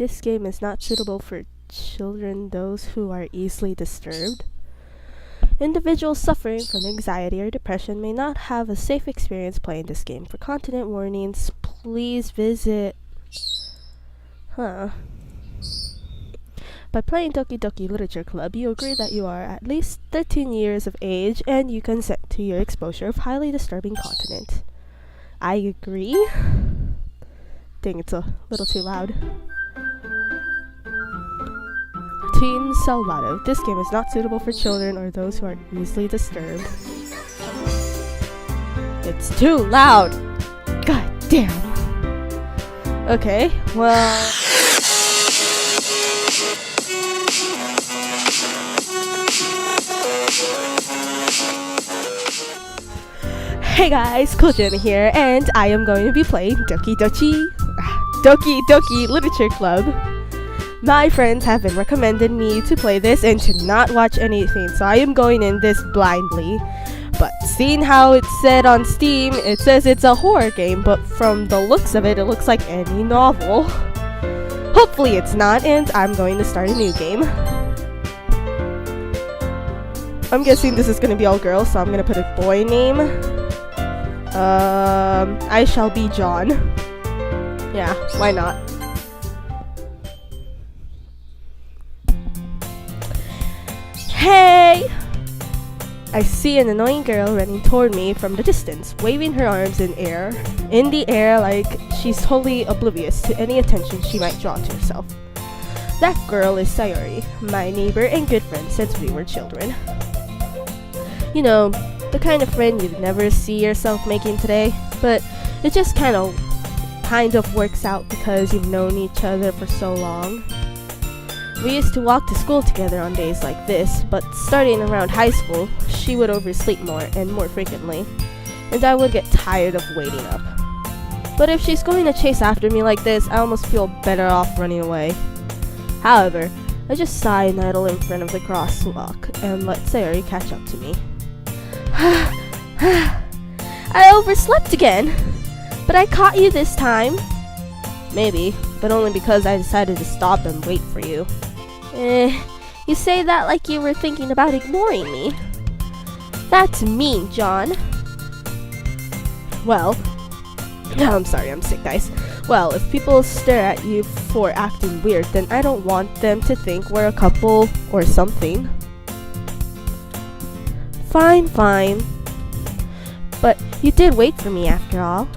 This game is not suitable for children, those who are easily disturbed. Individuals suffering from anxiety or depression may not have a safe experience playing this game. For content warnings, please visit... By playing Doki Doki Literature Club, you agree that you are at least 13 years of age and you consent to your exposure of highly disturbing content. I agree. Dang, it's a little too loud. Team Salvato. This game is not suitable for children or those who are easily disturbed. It's too loud! God damn. Okay, well... Hey guys, Cool here, and I am going to be playing Doki Doki Literature Club. My friends have been recommending me to play this and to not watch anything, so I am going in this blindly. But seeing how it's said on Steam, it says it's a horror game, but from the looks of it, it looks like any novel. Hopefully it's not, and I'm going to start a new game. I'm guessing this is going to be all girls, so I'm going to put a boy name. I shall be John. Yeah, why not? Hey! I see an annoying girl running toward me from the distance, waving her arms in the air like she's totally oblivious to any attention she might draw to herself. That girl is Sayori, my neighbor and good friend since we were children. You know, the kind of friend you'd never see yourself making today, but it just kind of works out because you've known each other for so long. We used to walk to school together on days like this, but starting around high school, she would oversleep more and more frequently, and I would get tired of waiting up. But if she's going to chase after me like this, I almost feel better off running away. However, I just sigh and idle in front of the crosswalk and let Sayori catch up to me. I overslept again, but I caught you this time. Maybe, but only because I decided to stop and wait for you. You say that like you were thinking about ignoring me. That's mean, John. Well, I'm sorry, I'm sick, guys. Well, if people stare at you for acting weird, then I don't want them to think we're a couple or something. Fine. But you did wait for me after all.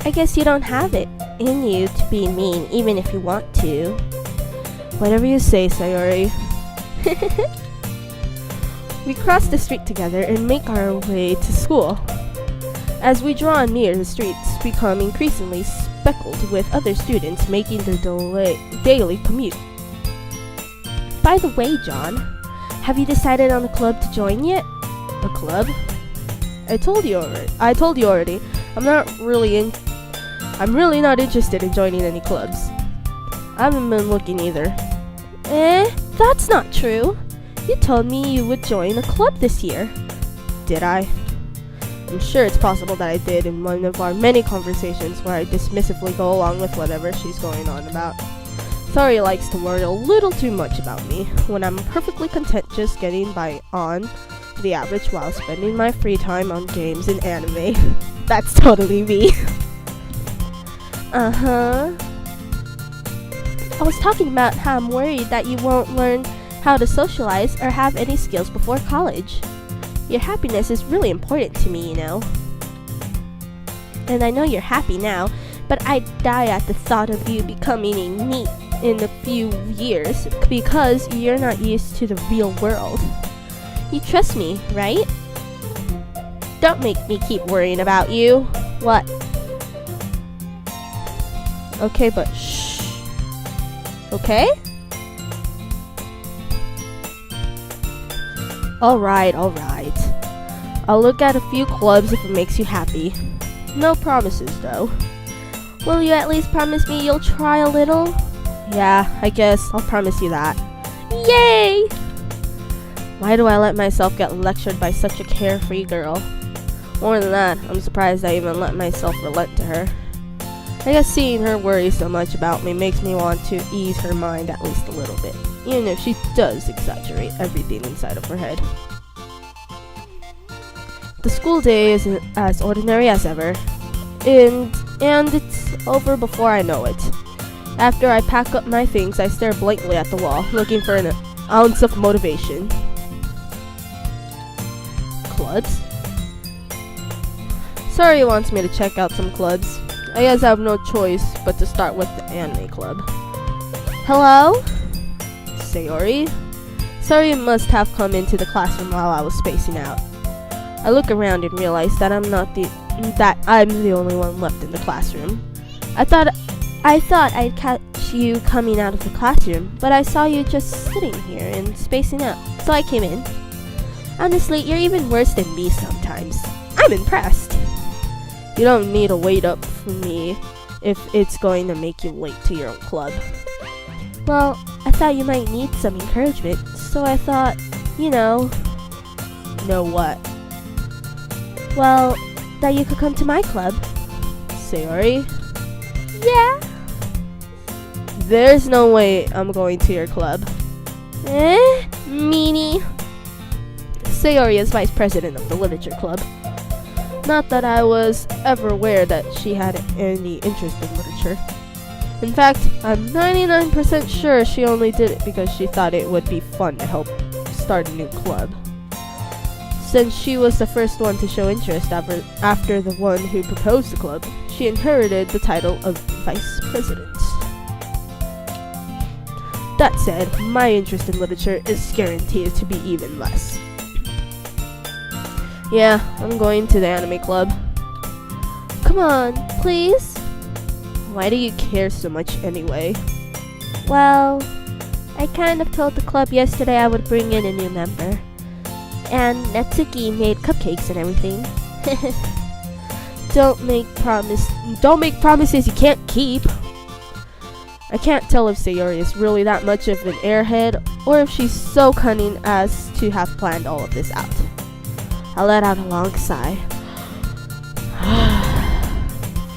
I guess you don't have it in you to be mean even if you want to. Whatever you say, Sayori. We cross the street together and make our way to school. As we draw near, the streets become increasingly speckled with other students making their daily commute. By the way, John, have you decided on a club to join yet? A club? I told you already. I'm really not interested in joining any clubs. I haven't been looking either. That's not true. You told me you would join a club this year. Did I? I'm sure it's possible that I did in one of our many conversations where I dismissively go along with whatever she's going on about. Sayori likes to worry a little too much about me, when I'm perfectly content just getting by on the average while spending my free time on games and anime. That's totally me. I was talking about how I'm worried that you won't learn how to socialize or have any skills before college. Your happiness is really important to me, you know. And I know you're happy now, but I'd die at the thought of you becoming a NEET in a few years because you're not used to the real world. You trust me, right? Don't make me keep worrying about you. What? Okay, but shh. Okay? Alright. I'll look at a few clubs if it makes you happy. No promises, though. Will you at least promise me you'll try a little? Yeah, I guess I'll promise you that. Yay! Why do I let myself get lectured by such a carefree girl? More than that, I'm surprised I even let myself relent to her. I guess seeing her worry so much about me makes me want to ease her mind at least a little bit, even if she does exaggerate everything inside of her head. The school day is as ordinary as ever, and it's over before I know it. After I pack up my things, I stare blankly at the wall, looking for an ounce of motivation. Clubs? Sayori wants me to check out some clubs. I guess I have no choice but to start with the anime club. Hello? Sayori? Sayori must have come into the classroom while I was spacing out. I look around and realize that I'm the only one left in the classroom. I thought I'd catch you coming out of the classroom, but I saw you just sitting here and spacing out, so I came in. Honestly, you're even worse than me sometimes. I'm impressed. You don't need to wait up for me if it's going to make you late to your own club. Well, I thought you might need some encouragement, so I thought, Know what? Well, that you could come to my club. Sayori? Yeah? There's no way I'm going to your club. Meanie. Sayori is vice president of the literature club. Not that I was ever aware that she had any interest in literature. In fact, I'm 99% sure she only did it because she thought it would be fun to help start a new club. Since she was the first one to show interest after the one who proposed the club, she inherited the title of vice president. That said, my interest in literature is guaranteed to be even less. Yeah, I'm going to the anime club. Come on, please? Why do you care so much anyway? Well, I kind of told the club yesterday I would bring in a new member. And Natsuki made cupcakes and everything. Don't make promises you can't keep. I can't tell if Sayori is really that much of an airhead or if she's so cunning as to have planned all of this out. I let out a long sigh.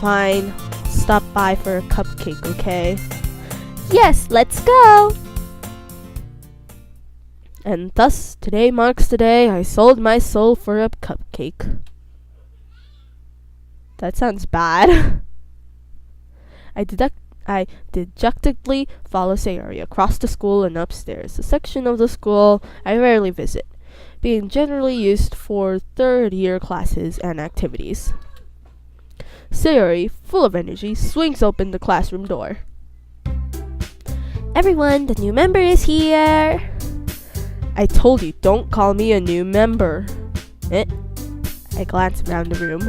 Fine, stop by for a cupcake, okay? Yes, let's go! And thus, today marks the day I sold my soul for a cupcake. That sounds bad. I dejectedly follow Sayori across the school and upstairs, a section of the school I rarely visit, being generally used for third-year classes and activities. Sayori, full of energy, swings open the classroom door. Everyone, the new member is here! I told you, don't call me a new member. I glance around the room.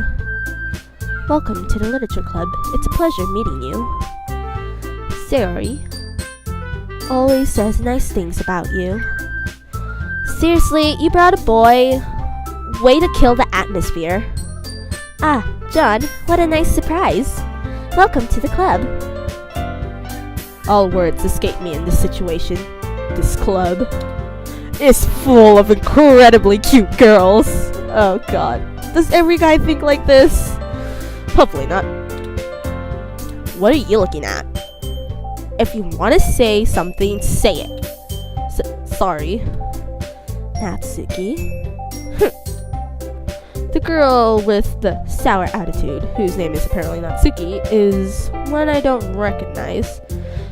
Welcome to the Literature Club. It's a pleasure meeting you. Sayori always says nice things about you. Seriously, you brought a boy? Way to kill the atmosphere. Ah, John, what a nice surprise. Welcome to the club. All words escape me in this situation. This club is full of incredibly cute girls. Oh god. Does every guy think like this? Hopefully not. What are you looking at? If you want to say something, say it. Sorry. Natsuki. The girl with the sour attitude, whose name is apparently Natsuki, is one I don't recognize.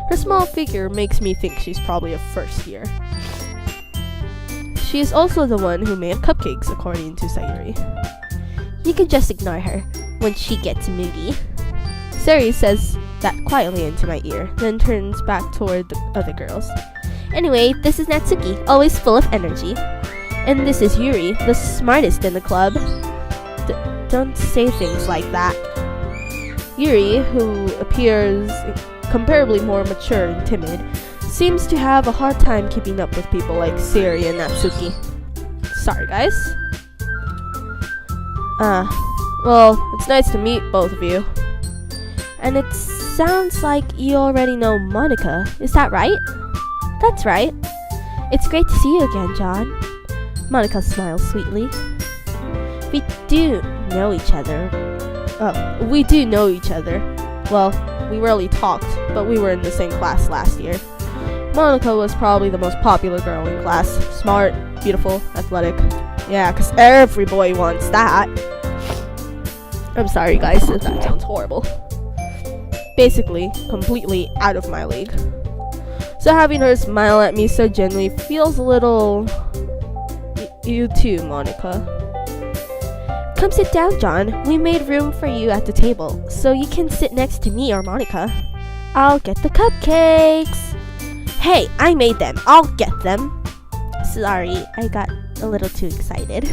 Her small figure makes me think she's probably a first year. She is also the one who made cupcakes, according to Sayori. You can just ignore her when she gets moody. Sayori says that quietly into my ear, then turns back toward the other girls. Anyway, this is Natsuki, always full of energy. And this is Yuri, the smartest in the club. Don't say things like that. Yuri, who appears comparably more mature and timid, seems to have a hard time keeping up with people like Sayori and Natsuki. Sorry, guys. Well, it's nice to meet both of you. And it sounds like you already know Monica, is that right? That's right. It's great to see you again, John. Monica smiles sweetly. We do know each other. Well, we rarely talked, but we were in the same class last year. Monica was probably the most popular girl in class. Smart, beautiful, athletic. Yeah, 'cause every boy wants that. I'm sorry guys, that sounds horrible. Basically, completely out of my league. So having her smile at me so genuinely feels a little... You too, Monica. Come sit down, John. We made room for you at the table, so you can sit next to me or Monica. I'll get the cupcakes. Hey, I made them. I'll get them. Sorry, I got a little too excited.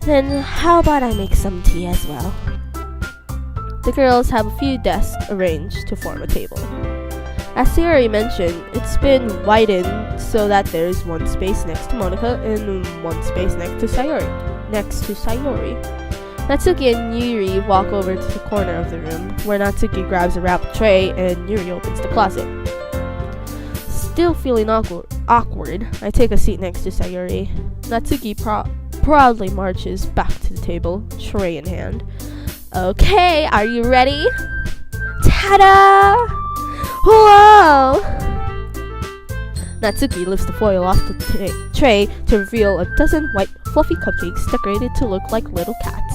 Then how about I make some tea as well? The girls have a few desks arranged to form a table. As Sayori mentioned, it's been widened so that there's one space next to Monica and one space next to Sayori. Natsuki and Yuri walk over to the corner of the room, where Natsuki grabs a wrapped tray and Yuri opens the closet. Still feeling awkward, I take a seat next to Sayori. Natsuki proudly marches back to the table, tray in hand. Okay, are you ready? Ta-da! Whoa! Natsuki lifts the foil off the tray to reveal a dozen white, fluffy cupcakes decorated to look like little cats.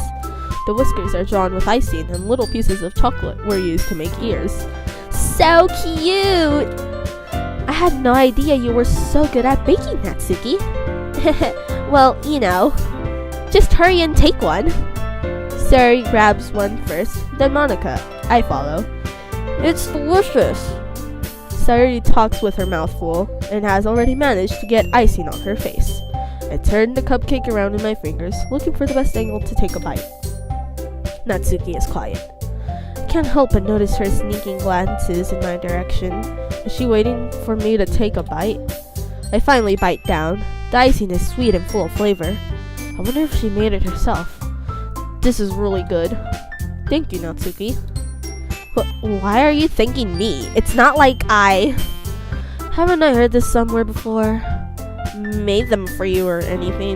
The whiskers are drawn with icing, and little pieces of chocolate were used to make ears. So cute! I had no idea you were so good at baking, Natsuki. Well, you know. Just hurry and take one. Sayori grabs one first, then Monica. I follow. It's delicious. Sayori talks with her mouth full and has already managed to get icing on her face. I turn the cupcake around in my fingers, looking for the best angle to take a bite. Natsuki is quiet. I can't help but notice her sneaking glances in my direction. Is she waiting for me to take a bite? I finally bite down. The icing is sweet and full of flavor. I wonder if she made it herself. This is really good. Thank you, Natsuki. Why are you thanking me? It's not like Haven't I heard this somewhere before? Made them for you or anything?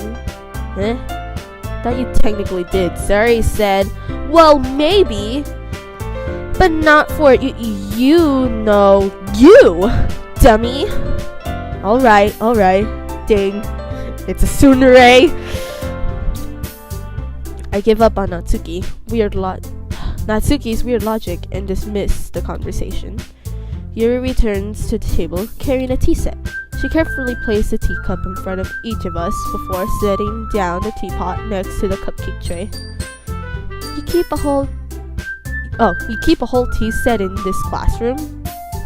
Thought you technically did. Sayori said, well, maybe. But not for you know, you, dummy. Alright. Dang. It's a tsundere. I give up on Natsuki's weird logic and dismiss the conversation. Yuri returns to the table carrying a tea set. She carefully placed a teacup in front of each of us before setting down the teapot next to the cupcake tray. You keep a whole tea set in this classroom?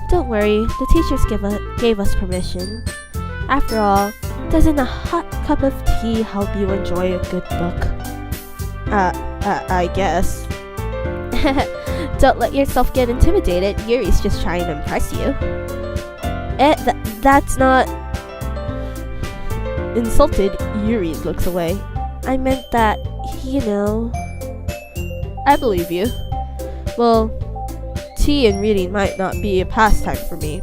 Don't worry, the teachers gave us permission. After all, doesn't a hot cup of tea help you enjoy a good book? I guess. Don't let yourself get intimidated. Yuri's just trying to impress you. That's not... Insulted, Yuri looks away. I meant that, you know... I believe you. Well, tea and reading might not be a pastime for me,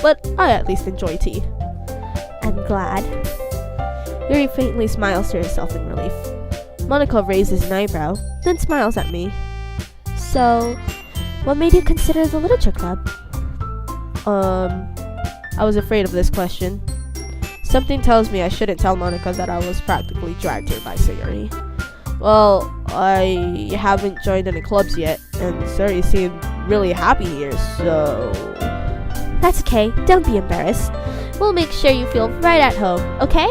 but I at least enjoy tea. I'm glad. Yuri faintly smiles to herself in relief. Monica raises an eyebrow, then smiles at me. So, what made you consider the literature club? I was afraid of this question. Something tells me I shouldn't tell Monica that I was practically dragged here by Sayori. Well, I haven't joined any clubs yet, and Sayori seemed really happy here, so... That's okay, don't be embarrassed. We'll make sure you feel right at home, okay?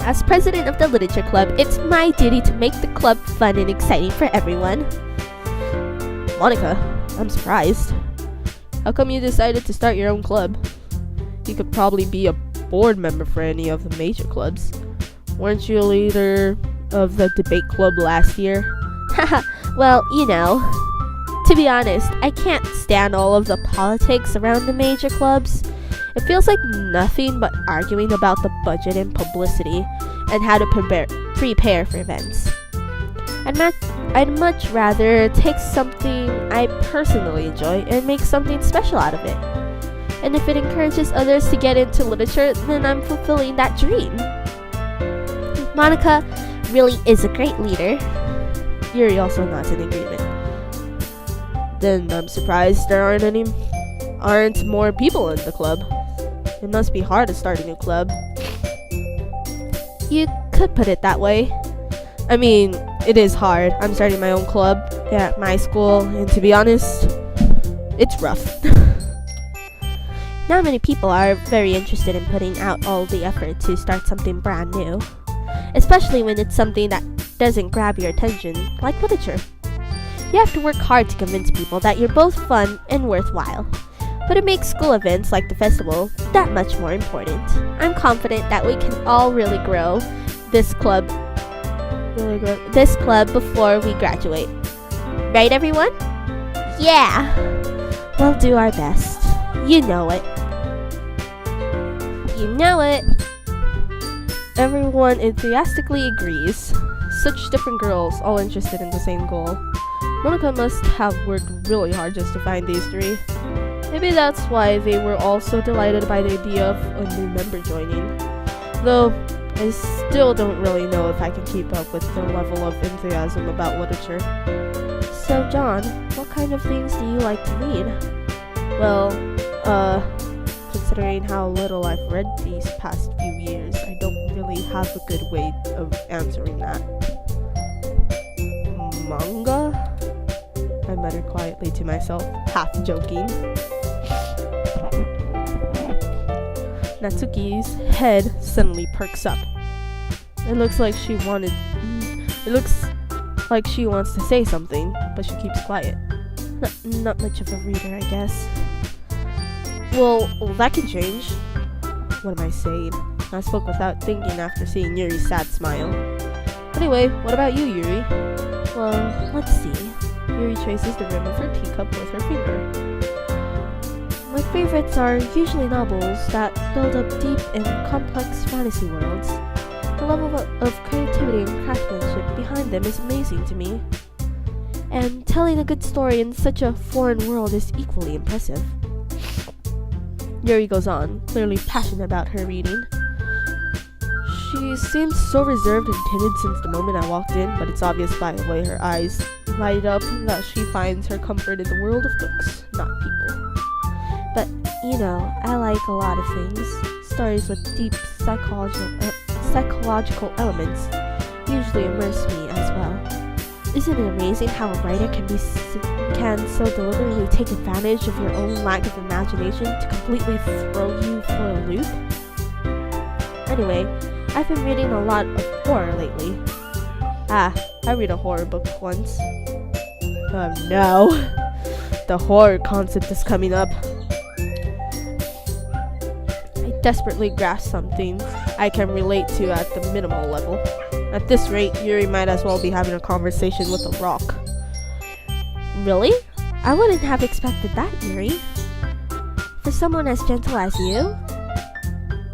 As president of the literature club, it's my duty to make the club fun and exciting for everyone. Monica, I'm surprised. How come you decided to start your own club? You could probably be a board member for any of the major clubs. Weren't you a leader of the debate club last year? Haha, well, you know. To be honest, I can't stand all of the politics around the major clubs. It feels like nothing but arguing about the budget and publicity and how to prepare for events. I'd much rather take something I personally enjoy and make something special out of it. And if it encourages others to get into literature, then I'm fulfilling that dream. Monica really is a great leader. Yuri also nods in agreement. Then I'm surprised there aren't more people in the club. It must be hard to start a new club. You could put it that way. I mean, it is hard. I'm starting my own club at my school, and to be honest, it's rough. Not many people are very interested in putting out all the effort to start something brand new, especially when it's something that doesn't grab your attention, like literature. You have to work hard to convince people that you're both fun and worthwhile, but it makes school events like the festival that much more important. I'm confident that we can all really grow this club before we graduate. Right, everyone? Yeah! We'll do our best. You know it. You know it. Everyone enthusiastically agrees. Such different girls, all interested in the same goal. Monica must have worked really hard just to find these three. Maybe that's why they were all so delighted by the idea of a new member joining. Though, I still don't really know if I can keep up with the level of enthusiasm about literature. So, John, what kind of things do you like to read? Well, considering how little I've read these past few years, I don't really have a good way of answering that. Manga? I muttered quietly to myself, half joking. Natsuki's head suddenly perks up. It looks like she wants to say something, but she keeps quiet. Not much of a reader, I guess. Well, that can change. What am I saying? I spoke without thinking after seeing Yuri's sad smile. Anyway, what about you, Yuri? Well, let's see. Yuri traces the rim of her teacup with her finger. My favorites are usually novels that build up deep and complex fantasy worlds. The level of creativity and craftsmanship behind them is amazing to me. And telling a good story in such a foreign world is equally impressive. Yuri goes on, clearly passionate about her reading. She seems so reserved and timid since the moment I walked in, but it's obvious by the way her eyes light up that she finds her comfort in the world of books, not people. But, you know, I like a lot of things. Stories with deep psychological elements usually immerse me as well. Isn't it amazing how a writer can so deliberately take advantage of your own lack of imagination to completely throw you for a loop? Anyway, I've been reading a lot of horror lately. I read a horror book once. Oh no, the horror concept is coming up. I desperately grasp something I can relate to at the minimal level. At this rate, Yuri might as well be having a conversation with a rock. Really? I wouldn't have expected that, Yuri. For someone as gentle as you?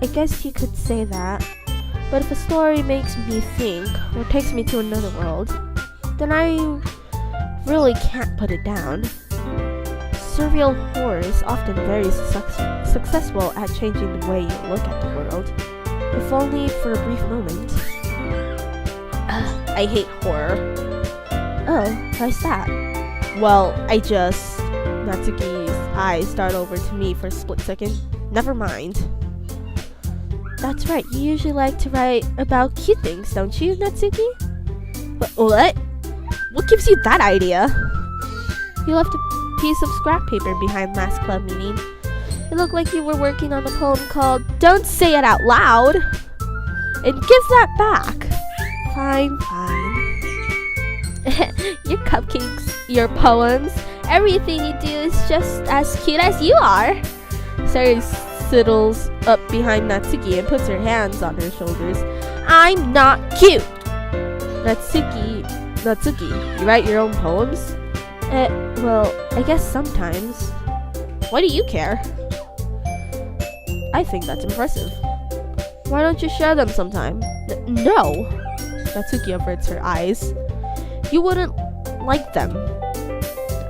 I guess you could say that. But if a story makes me think, or takes me to another world, then I really can't put it down. Surreal horror is often very successful at changing the way you look at the world, if only for a brief moment. I hate horror. Oh, why's that? Well, Natsuki's eyes start over to me for a split second. Never mind. That's right, you usually like to write about cute things, don't you, Natsuki? What? What gives you that idea? You left a piece of scrap paper behind last club meeting. It looked like you were working on a poem called Don't Say It Out Loud! And give that back! Fine. Your cupcakes, your poems, everything you do is just as cute as you are. Sari sidles up behind Natsuki and puts her hands on her shoulders. I'm not cute! Natsuki, you write your own poems? Well, I guess sometimes. Why do you care? I think that's impressive. Why don't you share them sometime? No! Natsuki averts her eyes. You wouldn't like them.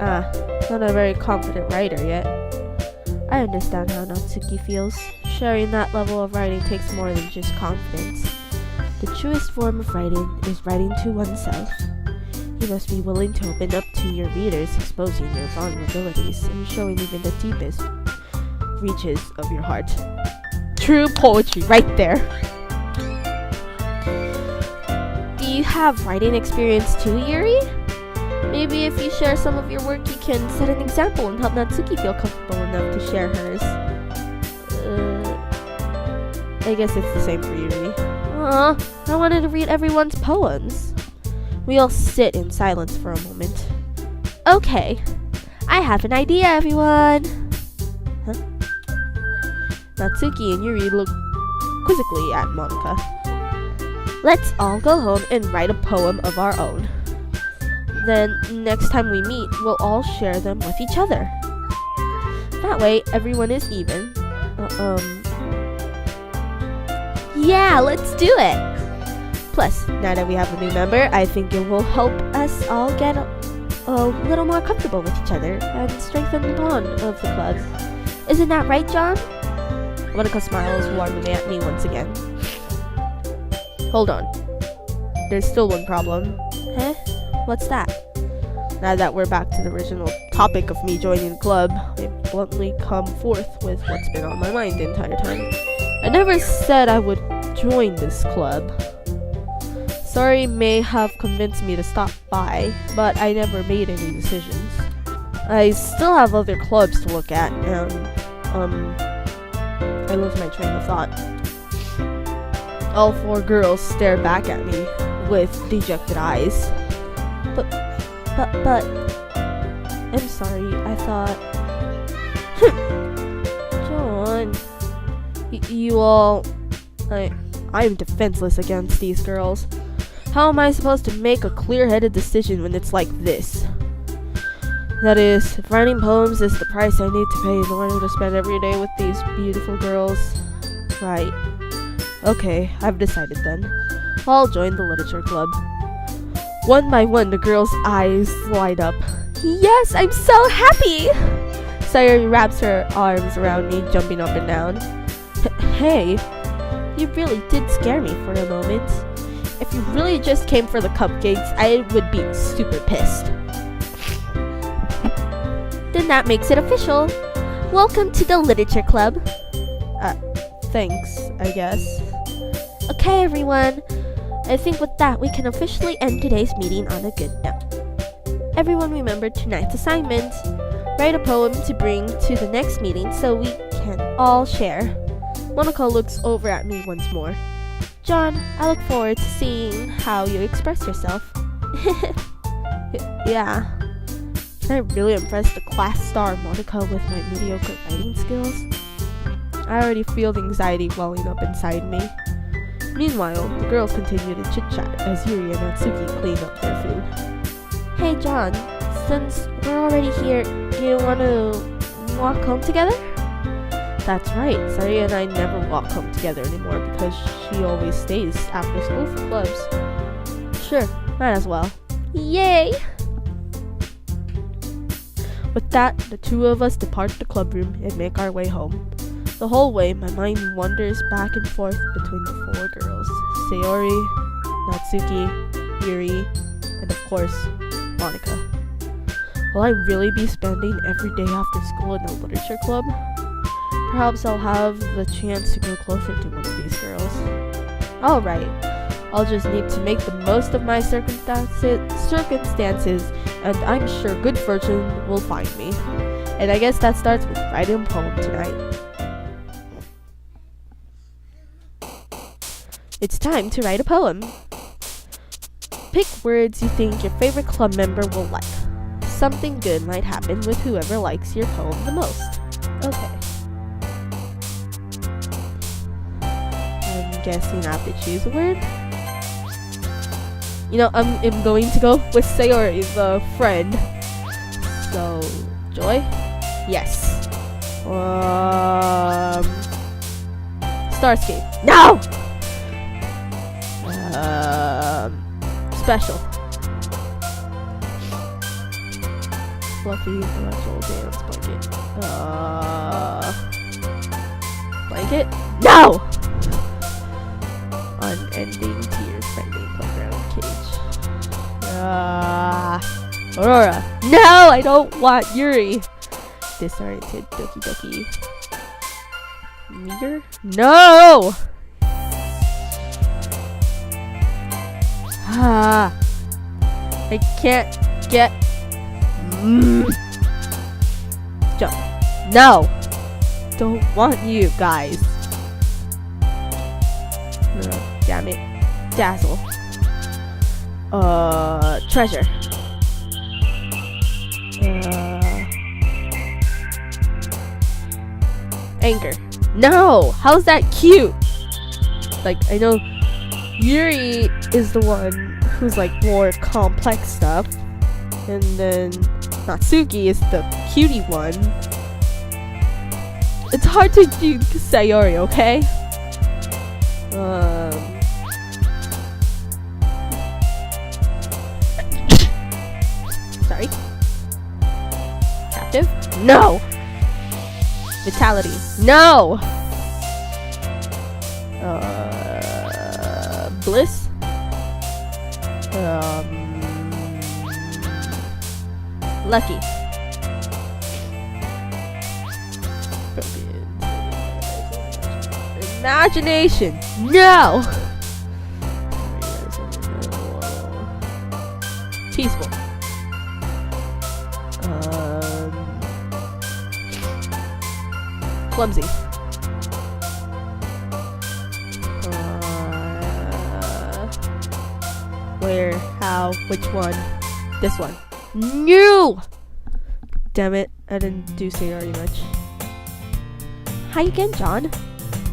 Not a very confident writer yet. I understand how Natsuki feels. Sharing that level of writing takes more than just confidence. The truest form of writing is writing to oneself. You must be willing to open up to your readers, exposing your vulnerabilities and showing even the deepest reaches of your heart. True poetry right there. Do you have writing experience too, Yuri? Maybe if you share some of your work, you can set an example and help Natsuki feel comfortable enough to share hers. I guess it's the same for Yuri. Aw, I wanted to read everyone's poems. We all sit in silence for a moment. Okay, I have an idea, everyone. Huh? Natsuki and Yuri look quizzically at Monika. Let's all go home and write a poem of our own. Then, next time we meet, we'll all share them with each other. That way, everyone is even. Yeah, let's do it! Plus, now that we have a new member, I think it will help us all get a little more comfortable with each other and strengthen the bond of the club. Isn't that right, John? Monika smiles warmly at me once again. Hold on. There's still one problem. Huh? What's that? Now that we're back to the original topic of me joining the club, I bluntly come forth with what's been on my mind the entire time. I never said I would join this club. Sorry may have convinced me to stop by, but I never made any decisions. I still have other clubs to look at, and, I lost my train of thought. All four girls stare back at me with dejected eyes. But, I'm sorry, I thought... John... You all... I'm defenseless against these girls. How am I supposed to make a clear-headed decision when it's like this? That is, if writing poems is the price I need to pay in order to spend every day with these beautiful girls. Right. Okay, I've decided then. I'll join the literature club. One by one, the girls' eyes light up. Yes, I'm so happy! Sayori wraps her arms around me, jumping up and down. Hey, you really did scare me for a moment. If you really just came for the cupcakes, I would be super pissed. Then that makes it official. Welcome to the literature club. Thanks, I guess. Okay, everyone. I think with that, we can officially end today's meeting on a good note. Everyone remember tonight's assignment. Write a poem to bring to the next meeting so we can all share. Monika looks over at me once more. John, I look forward to seeing how you express yourself. Yeah. Can I really impress the class star Monika with my mediocre writing skills? I already feel the anxiety welling up inside me. Meanwhile, the girls continue to chit-chat as Yuri and Natsuki clean up their food. Hey John, since we're already here, do you want to walk home together? That's right, Sari and I never walk home together anymore because she always stays after school for clubs. Sure, might as well. Yay! With that, the two of us depart the club room and make our way home. The whole way, my mind wanders back and forth between the four girls. Sayori, Natsuki, Yuri, and of course, Monika. Will I really be spending every day after school in the literature club? Perhaps I'll have the chance to grow closer to one of these girls. Alright, I'll just need to make the most of my circumstances, and I'm sure good fortune will find me. And I guess that starts with writing a poem tonight. It's time to write a poem. Pick words you think your favorite club member will like. Something good might happen with whoever likes your poem the most. Okay. I'm guessing I have to choose a word. You know, I'm going to go with Sayori, the friend. So, Joy? Yes. Starscape. No! Special. Fluffy intellectual dance blanket. Blanket? No! Unending tears, friendly playground cage. Aurora. No, I don't want Yuri. Disoriented. Doki Doki. Meager? No! Ah. I can't get. Jump. No! Don't want you guys. No, damn it. Dazzle. Treasure. Anger. No! How's that cute? Like, I know Yuri is the one who's like more complex stuff, and then Natsuki is the cutie one. It's hard to do Sayori, okay? Sorry. Captive? No! Vitality. No! Bliss? Lucky. Imagination. No! Peaceful. Clumsy. Where? How? Which one? This one. No! Damn it, I didn't do Sayori much. Hi again, John.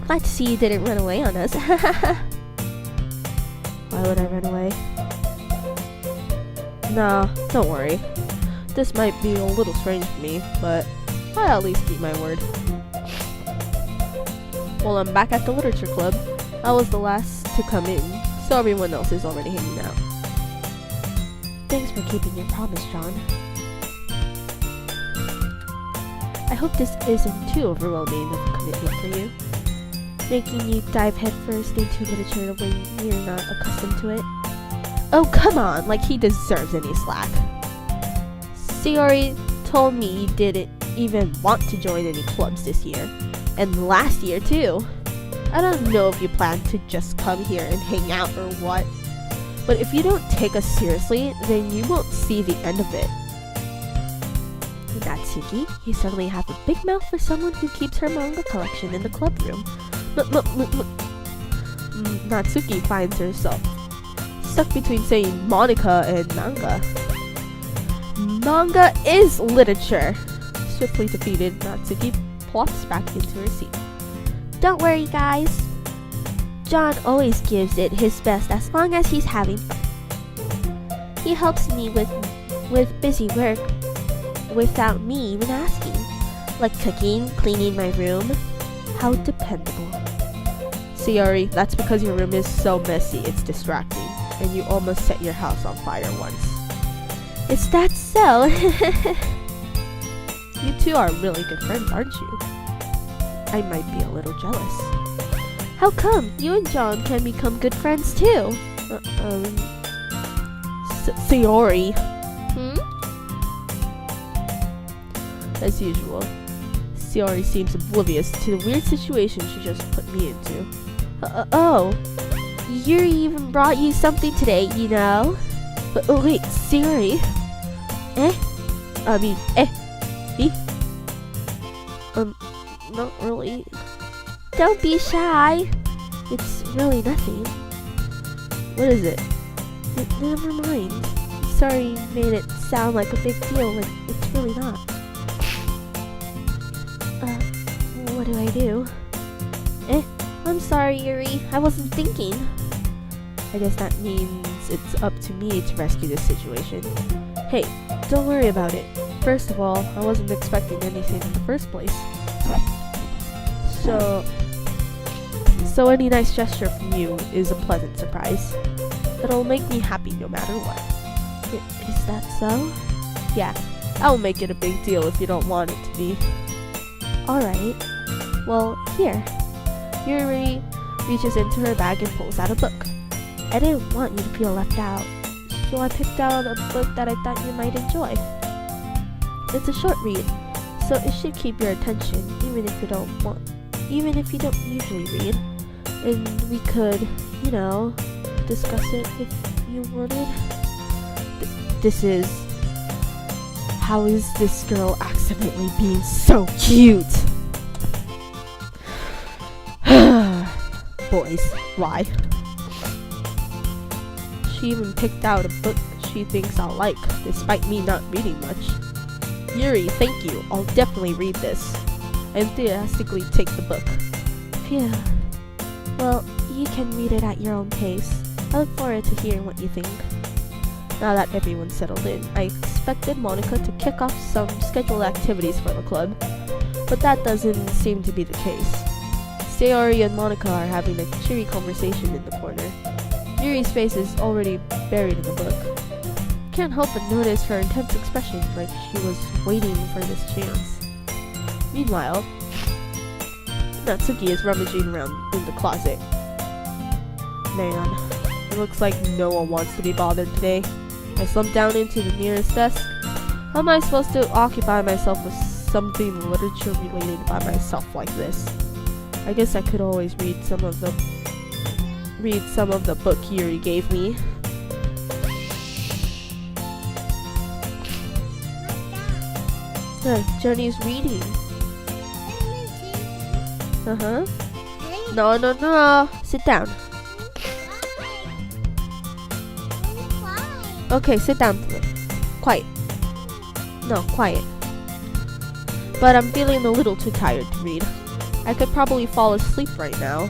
Glad to see you didn't run away on us. Why would I run away? Nah, don't worry. This might be a little strange to me, but I'll at least keep my word. Well, I'm back at the literature club. I was the last to come in, so everyone else is already hanging out. Thanks for keeping your promise, John. I hope this isn't too overwhelming of a commitment for you, making you dive headfirst into literature when you're not accustomed to it. Oh, come on, like he deserves any slack. Sayori told me you didn't even want to join any clubs this year, and last year too. I don't know if you plan to just come here and hang out or what, but if you don't take us seriously, then you won't see the end of it. Natsuki, you suddenly have a big mouth for someone who keeps her manga collection in the club room. Natsuki finds herself stuck between saying Monica and manga. Manga is literature! Swiftly defeated, Natsuki plops back into her seat. Don't worry, guys. John always gives it his best as long as he's having fun. He helps me with busy work without me even asking, like cooking, cleaning my room. How dependable. Sayori, that's because your room is so messy it's distracting, and you almost set your house on fire once. Is that so? You two are really good friends, aren't you? I might be a little jealous. How come? You and John can become good friends too. Sayori. As usual, Sayori seems oblivious to the weird situation she just put me into. Oh, Yuri even brought you something today, you know? But wait, Sayori? Me? Not really. Don't be shy. It's really nothing. What is it? Never mind. Sorry made it sound like a big deal when it's really not. What do I do? I'm sorry, Yuri. I wasn't thinking. I guess that means it's up to me to rescue this situation. Hey, don't worry about it. First of all, I wasn't expecting anything in the first place. So any nice gesture from you is a pleasant surprise. It'll make me happy no matter what. Is that so? Yeah, I'll make it a big deal if you don't want it to be. Alright. Well, here. Yuri reaches into her bag and pulls out a book. I didn't want you to feel left out, so I picked out a book that I thought you might enjoy. It's a short read, so it should keep your attention even if you don't usually read. And we could, discuss it if you wanted. This is... How is this girl accidentally being so cute? Boys, why? She even picked out a book she thinks I'll like, despite me not reading much. Yuri, thank you. I'll definitely read this. I enthusiastically take the book. Phew. Well, you can read it at your own pace. I look forward to hearing what you think. Now that everyone's settled in, I expected Monica to kick off some scheduled activities for the club, but that doesn't seem to be the case. Sayori and Monica are having a cheery conversation in the corner. Yuri's face is already buried in the book. Can't help but notice her intense expression, like she was waiting for this chance. Meanwhile, Natsuki is rummaging around in the closet. Man, it looks like no one wants to be bothered today. I slumped down into the nearest desk. How am I supposed to occupy myself with something literature related by myself like this? I guess I could always read some of the book Yuri gave me. Johnny's reading. No. Sit down. Okay, sit down. Quiet. No, quiet. But I'm feeling a little too tired to read. I could probably fall asleep right now.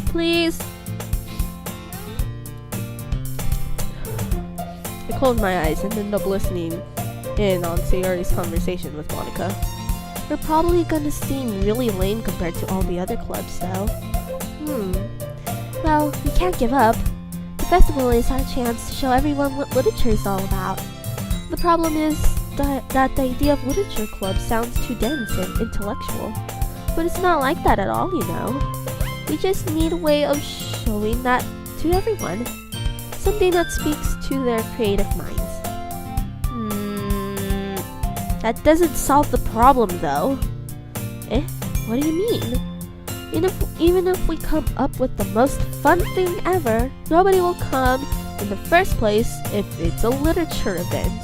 Please. I closed my eyes and ended up listening in on Sayori's conversation with Monica. We're probably gonna seem really lame compared to all the other clubs, though. Well, we can't give up. The festival is our chance to show everyone what literature is all about. The problem is that the idea of literature club sounds too dense and intellectual. But it's not like that at all, We just need a way of showing that to everyone. Something that speaks to their creative minds. That doesn't solve the problem, though. What do you mean? Even if we come up with the most fun thing ever, nobody will come in the first place if it's a literature event.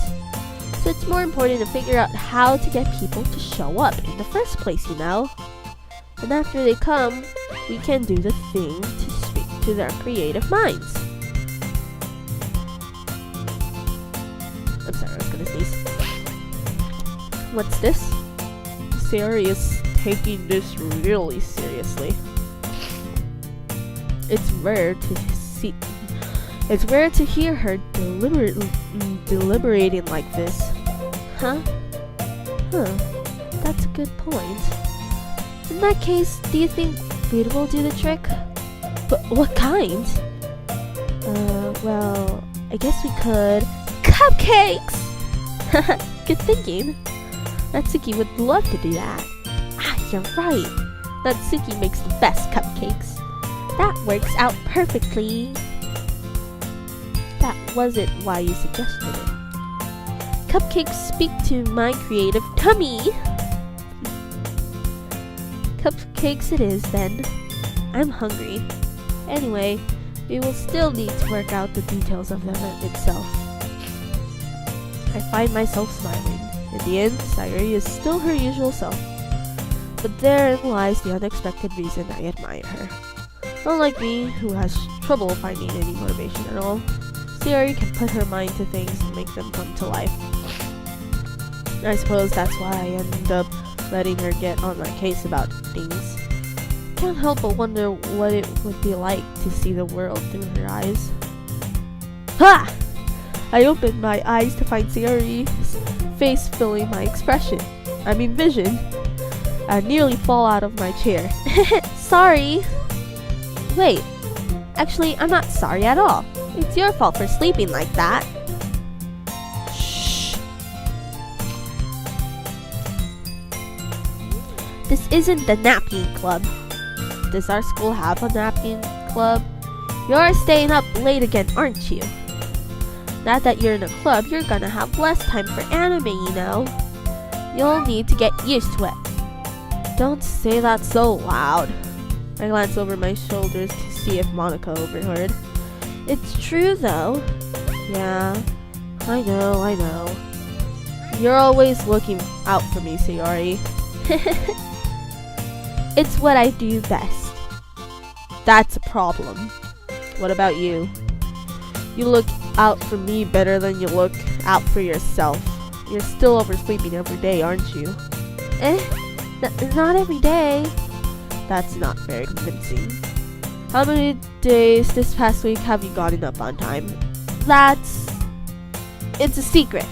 So it's more important to figure out how to get people to show up in the first place, And after they come, we can do the thing to speak to their creative minds. I'm sorry, I was gonna sneeze. What's this? Sayori is taking this really seriously. It's rare to hear her deliberating like this. That's a good point. In that case, do you think food will do the trick? But what kind? Well, I guess we could... Cupcakes! Good thinking. Natsuki would love to do that. You're right. Natsuki makes the best cupcakes. That works out perfectly. That wasn't why you suggested it. Cupcakes speak to my creative tummy. Cupcakes it is, then. I'm hungry. Anyway, we will still need to work out the details of the event itself. I find myself smiling. In the end, Sayori is still her usual self. But therein lies the unexpected reason I admire her. Unlike me, who has trouble finding any motivation at all, Sayori can put her mind to things and make them come to life. I suppose that's why I end up letting her get on my case about things. Can't help but wonder what it would be like to see the world through her eyes. Ha! I opened my eyes to find Sayori's face filling my vision. I nearly fall out of my chair. Sorry. Wait, actually, I'm not sorry at all. It's your fault for sleeping like that. Shh. This isn't the napping club. Does our school have a napkin club? You're staying up late again, aren't you? Now that you're in a club, you're gonna have less time for anime, you know. You'll need to get used to it. Don't say that so loud. I glance over my shoulders to see if Monica overheard. It's true, though. Yeah, I know. You're always looking out for me, Sayori. It's what I do best. That's a problem. What about you? You look out for me better than you look out for yourself. You're still oversleeping every day, aren't you? Not every day. That's not very convincing. How many days this past week have you gotten up on time? It's a secret.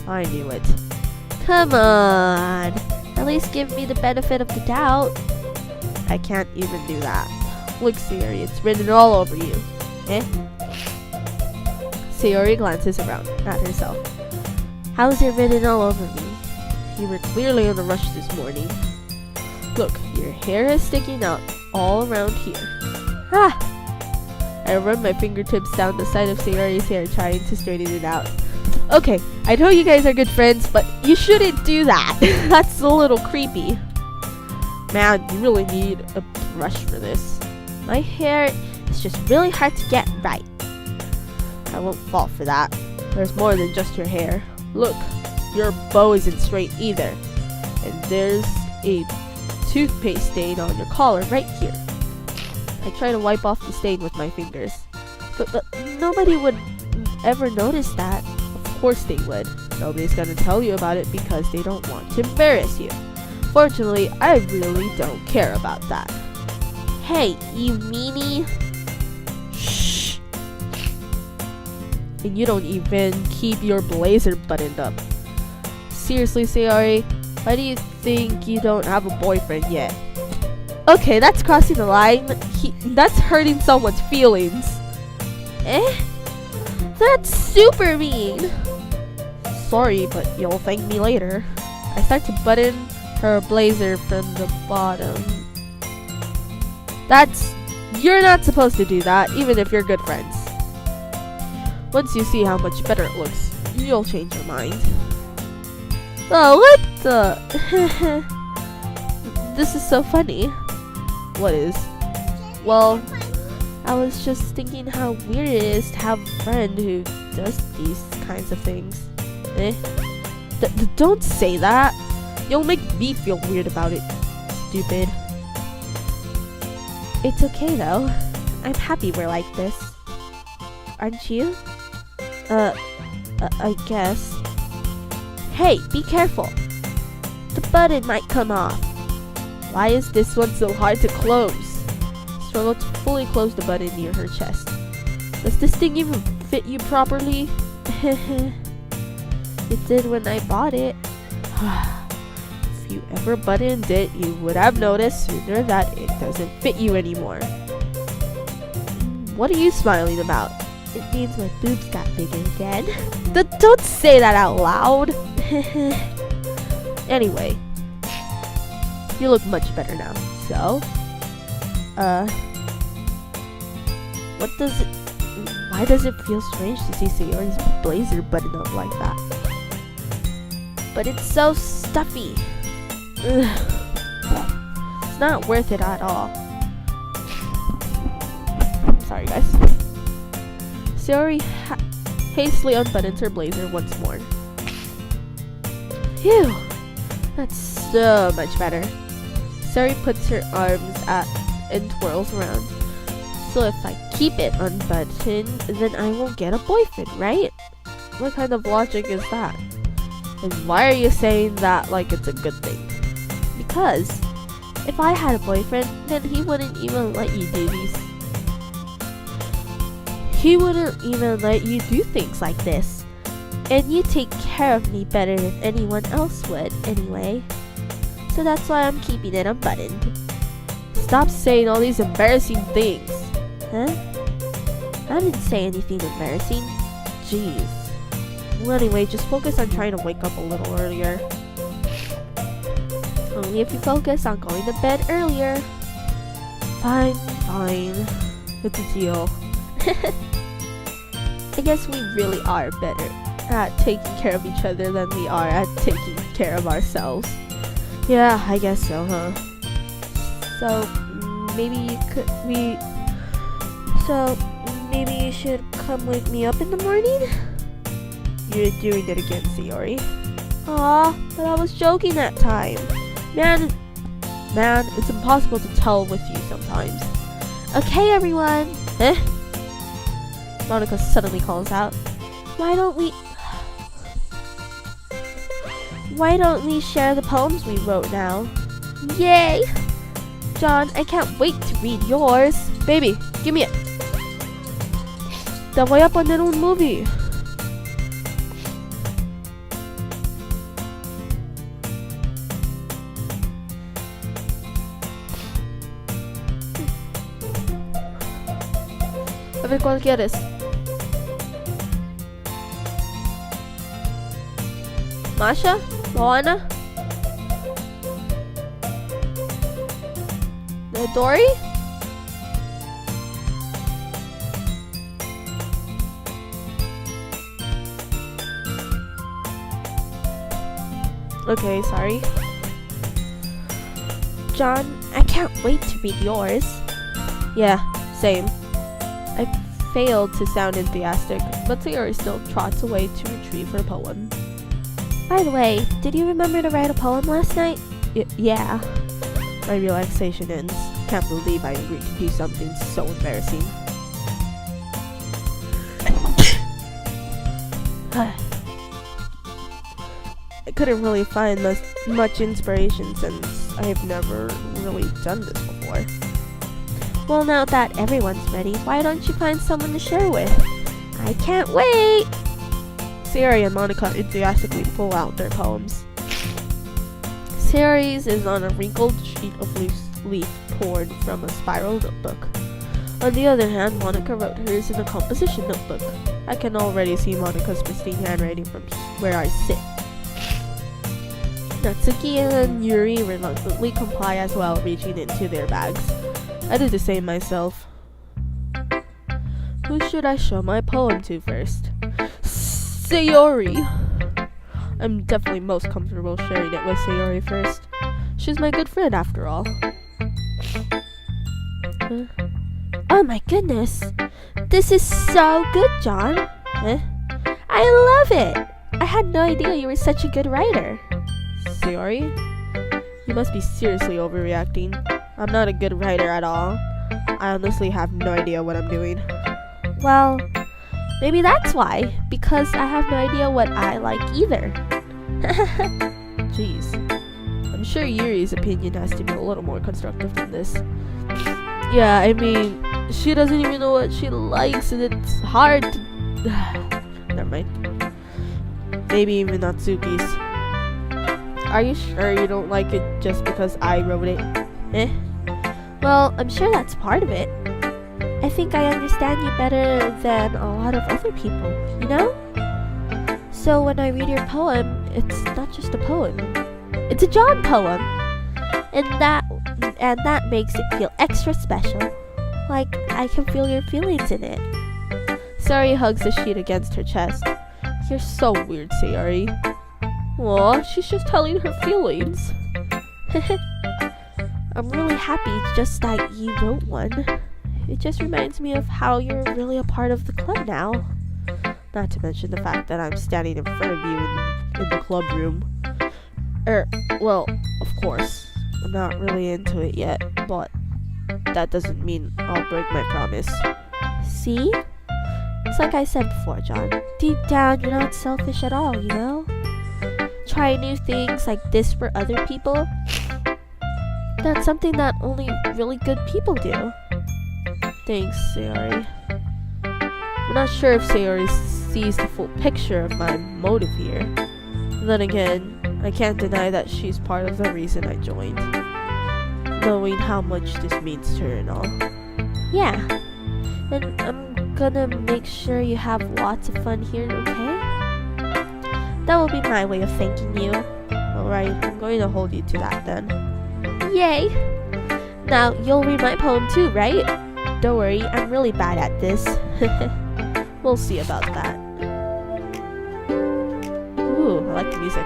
I knew it. Come on. At least give me the benefit of the doubt. I can't even do that. Look, Sayori, it's written all over you. Sayori glances around at herself. How's it written all over me? You were clearly in a rush this morning. Look, your hair is sticking out all around here. I run my fingertips down the side of Sayori's hair, trying to straighten it out. Okay, I know you guys are good friends, but you shouldn't do that. That's a little creepy. Man, you really need a brush for this. My hair is just really hard to get right. I won't fall for that. There's more than just your hair. Look, your bow isn't straight either. And there's a toothpaste stain on your collar right here. I try to wipe off the stain with my fingers. But nobody would ever notice that. Of course they would. Nobody's gonna tell you about it because they don't want to embarrass you. Fortunately, I really don't care about that. Hey, you meanie! Shh! And you don't even keep your blazer buttoned up. Seriously, Sayori, why do you think you don't have a boyfriend yet? Okay, that's crossing the line. That's hurting someone's feelings. That's super mean. Sorry, but you'll thank me later. I start to button her blazer from the bottom. You're not supposed to do that, even if you're good friends. Once you see how much better it looks, you'll change your mind. Oh, what the? This is so funny. What is? Well, I was just thinking how weird it is to have a friend who does these kinds of things. Don't say that. You'll make me feel weird about it, stupid. It's okay though. I'm happy we're like this. Aren't you? I guess. Hey, be careful. The button might come off. Why is this one so hard to close? Struggle to fully close the button near her chest. Does this thing even fit you properly? It did when I bought it. If you ever buttoned it, you would have noticed sooner that it doesn't fit you anymore. What are you smiling about? It means my boobs got bigger again. Don't say that out loud. Anyway, you look much better now. So, why does it feel strange to see Sayori's blazer buttoned up like that? But it's so stuffy. It's not worth it at all. Sorry, guys. Sayori hastily unbuttons her blazer once more. Phew! That's so much better. Sayori puts her arms out and twirls around. So if I keep it unbuttoned, then I will get a boyfriend, right? What kind of logic is that? And why are you saying that like it's a good thing? Because if I had a boyfriend, then he wouldn't even let you do things like this. And you take care of me better than anyone else would, anyway. So that's why I'm keeping it unbuttoned. Stop saying all these embarrassing things. Huh? I didn't say anything embarrassing. Jeez. Well, anyway, just focus on trying to wake up a little earlier. Only if you focus on going to bed earlier. Fine, fine. It's a deal. I guess we really are better at taking care of each other than we are at taking care of ourselves. Yeah, I guess so, huh? So maybe you should come wake me up in the morning? You're doing it again, Sayori. Aw, but I was joking that time. Man, it's impossible to tell with you sometimes. Okay, everyone. Eh? Monica suddenly calls out. Why don't we share the poems we wrote now? Yay! John, I can't wait to read yours. Baby, give me it. Te voy a poner un movie. A ver, ¿cuál quieres? Masha? Moana? Dory? Okay, sorry. John, I can't wait to read yours. Yeah, same. I failed to sound enthusiastic, but Sayori still trots away to retrieve her poem. By the way, did you remember to write a poem last night? Yeah. My relaxation ends. Can't believe I agreed to do something so embarrassing. I couldn't really find much inspiration since I've never really done this before. Well, now that everyone's ready, why don't you find someone to share with? I can't wait! Sayori and Monica enthusiastically pull out their poems. Sayori's is on a wrinkled sheet of loose leaf torn from a spiral notebook. On the other hand, Monica wrote hers in a composition notebook. I can already see Monica's pristine handwriting from where I sit. Natsuki and Yuri reluctantly comply as well, reaching into their bags. I do the same myself. Who should I show my poem to first? Sayori! I'm definitely most comfortable sharing it with Sayori first. She's my good friend after all. Oh my goodness! This is so good, John! I love it! I had no idea you were such a good writer. Sayori? You must be seriously overreacting. I'm not a good writer at all. I honestly have no idea what I'm doing. Well, maybe that's why. Because I have no idea what I like either. Jeez. I'm sure Yuri's opinion has to be a little more constructive than this. Yeah, I mean, she doesn't even know what she likes and it's hard to... Never mind. Maybe even Natsuki's. Are you sure you don't like it just because I wrote it? Well, I'm sure that's part of it. I think I understand you better than a lot of other people, you know? So when I read your poem, it's not just a poem. It's a John poem. And that makes it feel extra special. Like I can feel your feelings in it. Sayori hugs the sheet against her chest. You're so weird, Sayori. Aw, she's just telling her feelings. I'm really happy just that you wrote one. It just reminds me of how you're really a part of the club now. Not to mention the fact that I'm standing in front of you in the club room. Well, of course, I'm not really into it yet, but that doesn't mean I'll break my promise. See? It's like I said before, John. Deep down, you're not selfish at all, you know? Try new things like this for other people. That's something that only really good people do. Thanks, Sayori. I'm not sure if Sayori sees the full picture of my motive here. And then again, I can't deny that she's part of the reason I joined. Knowing how much this means to her and all. Yeah. And I'm gonna make sure you have lots of fun here, okay? That will be my way of thanking you. Alright, I'm going to hold you to that then. Yay! Now, you'll read my poem too, right? Don't worry, I'm really bad at this. We'll see about that. Ooh, I like the music.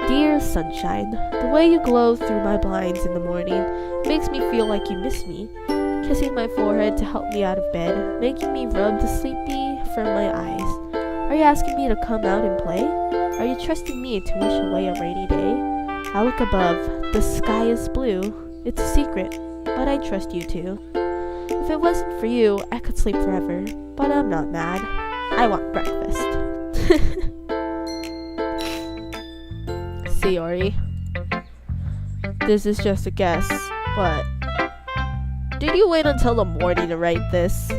Dear sunshine, the way you glow through my blinds in the morning makes me feel like you miss me. Kissing my forehead to help me out of bed, making me rub the sleepy from my eyes. Are you asking me to come out and play? Are you trusting me to wish away a rainy day? I look above, the sky is blue. It's a secret, but I trust you too. If it wasn't for you, I could sleep forever, but I'm not mad. I want breakfast. See, Ori, this is just a guess, but did you wait until the morning to write this?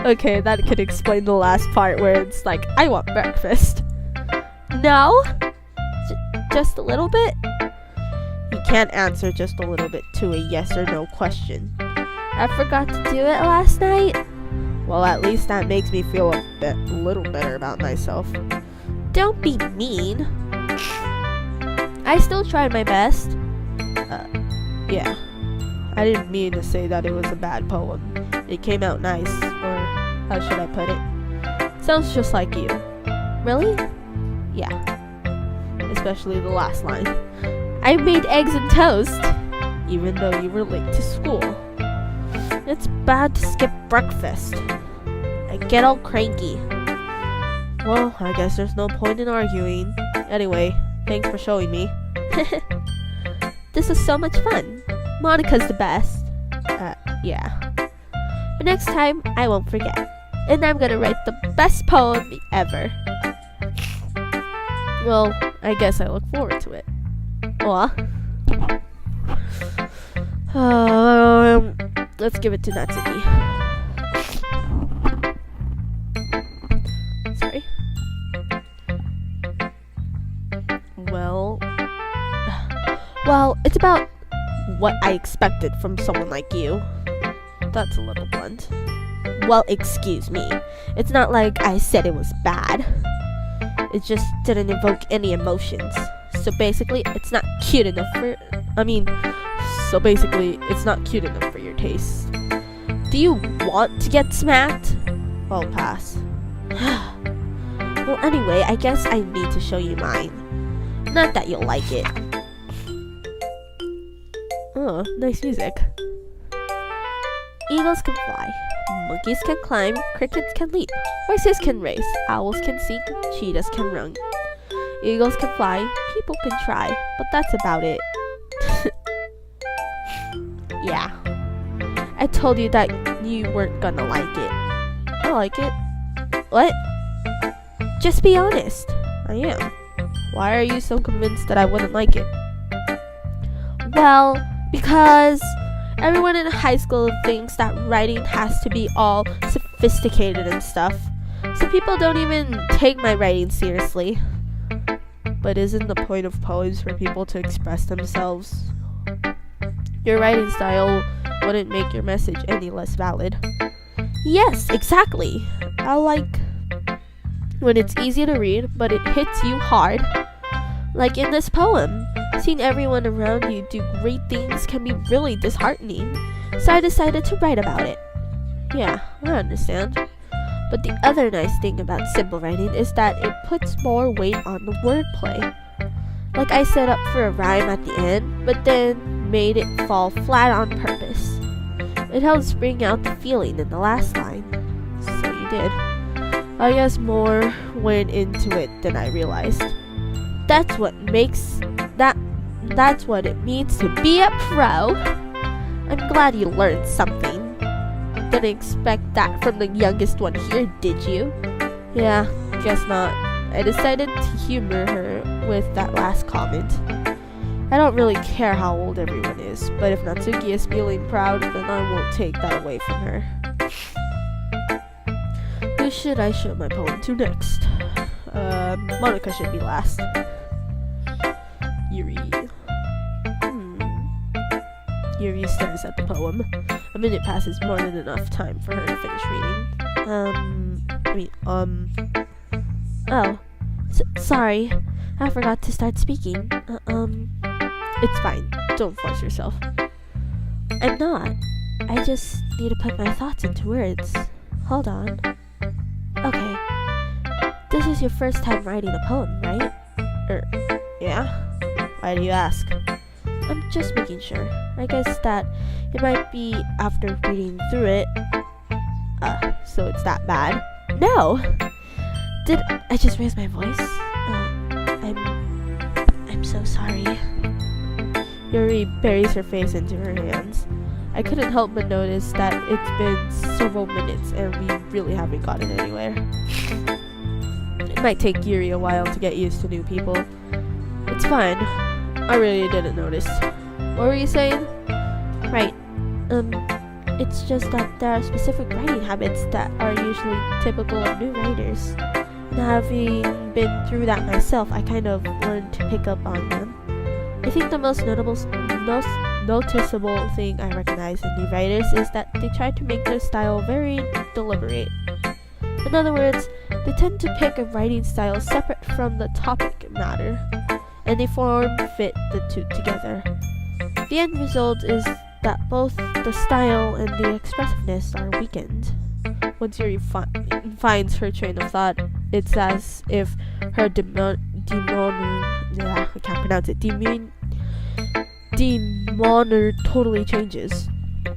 Okay, that could explain the last part where it's like, I want breakfast. No? Just a little bit? You can't answer just a little bit to a yes or no question. I forgot to do it last night? Well, at least that makes me feel a little better about myself. Don't be mean. I still tried my best. Yeah. I didn't mean to say that it was a bad poem. It came out nice, or how should I put it? Sounds just like you. Really? Yeah. Especially the last line. I made eggs and toast, even though you were late to school. It's bad to skip breakfast. I get all cranky. Well, I guess there's no point in arguing. Anyway, thanks for showing me. This was so much fun. Monica's the best. Yeah. But next time, I won't forget. And I'm gonna write the best poem ever. Well, I guess I look forward to it. Aw. Let's give it to Natsuki. Sorry. Well, it's about what I expected from someone like you. That's a little blunt. Well, excuse me. It's not like I said it was bad. It just didn't evoke any emotions. So basically, it's not cute enough for... it's not cute enough for your taste. Do you want to get smacked? Well, pass. Well, anyway, I guess I need to show you mine. Not that you'll like it. Oh, nice music. Eagles can fly, monkeys can climb, crickets can leap, horses can race, owls can sing, cheetahs can run. Eagles can fly, people can try, but that's about it. Yeah. I told you that you weren't gonna like it. I like it. What? Just be honest. I am. Why are you so convinced that I wouldn't like it? Well, because everyone in high school thinks that writing has to be all sophisticated and stuff. So people don't even take my writing seriously. But isn't the point of poems for people to express themselves? Your writing style wouldn't make your message any less valid. Yes, exactly. I like when it's easy to read, but it hits you hard. Like in this poem, seeing everyone around you do great things can be really disheartening. So I decided to write about it. Yeah, I understand. But the other nice thing about simple writing is that it puts more weight on the wordplay. Like I set up for a rhyme at the end, but then made it fall flat on purpose. It helps bring out the feeling in the last line. So you did. I guess more went into it than I realized. That's what it means to be a pro. I'm glad you learned something. Didn't expect that from the youngest one here, did you? Yeah, guess not. I decided to humor her with that last comment. I don't really care how old everyone is, but if Natsuki is feeling proud, then I won't take that away from her. Who should I show my poem to next? Monica should be last. Yuri. Yuri stares at the poem. A minute passes, more than enough time for her to finish reading. Oh. Sorry. I forgot to start speaking. It's fine. Don't force yourself. I'm not. I just need to put my thoughts into words. Hold on. Okay. This is your first time writing a poem, right? Yeah? Why do you ask? I'm just making sure. I guess that it might be after reading through it. So it's that bad? No! Did I just raise my voice? I'm so sorry. Yuri buries her face into her hands. I couldn't help but notice that it's been several minutes and we really haven't gotten anywhere. It might take Yuri a while to get used to new people. It's fine. I really didn't notice. What were you saying? Right. It's just that there are specific writing habits that are usually typical of new writers. And having been through that myself, I kind of learned to pick up on them. I think the most noticeable thing I recognize in new writers is that they try to make their style very deliberate. In other words, they tend to pick a writing style separate from the topic matter, and they fit the two together. The end result is that both the style and the expressiveness are weakened. Once Yuri finds her train of thought, it's as if her demeanor totally changes.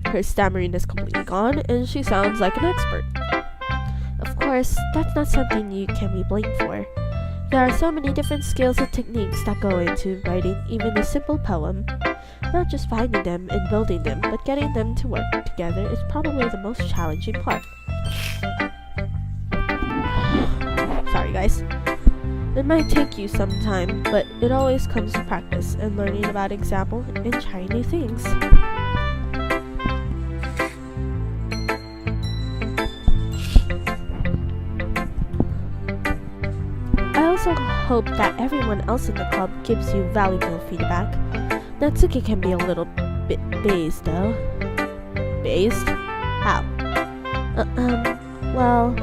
Her stammering is completely gone, and she sounds like an expert. Of course, that's not something you can be blamed for. There are so many different skills and techniques that go into writing even a simple poem. Not just finding them and building them, but getting them to work together is probably the most challenging part. Sorry guys. It might take you some time, but it always comes to practice and learning about example and trying new things. I also hope that everyone else in the club gives you valuable feedback. Natsuki can be a little bit dazed though. Dazed? How? Well,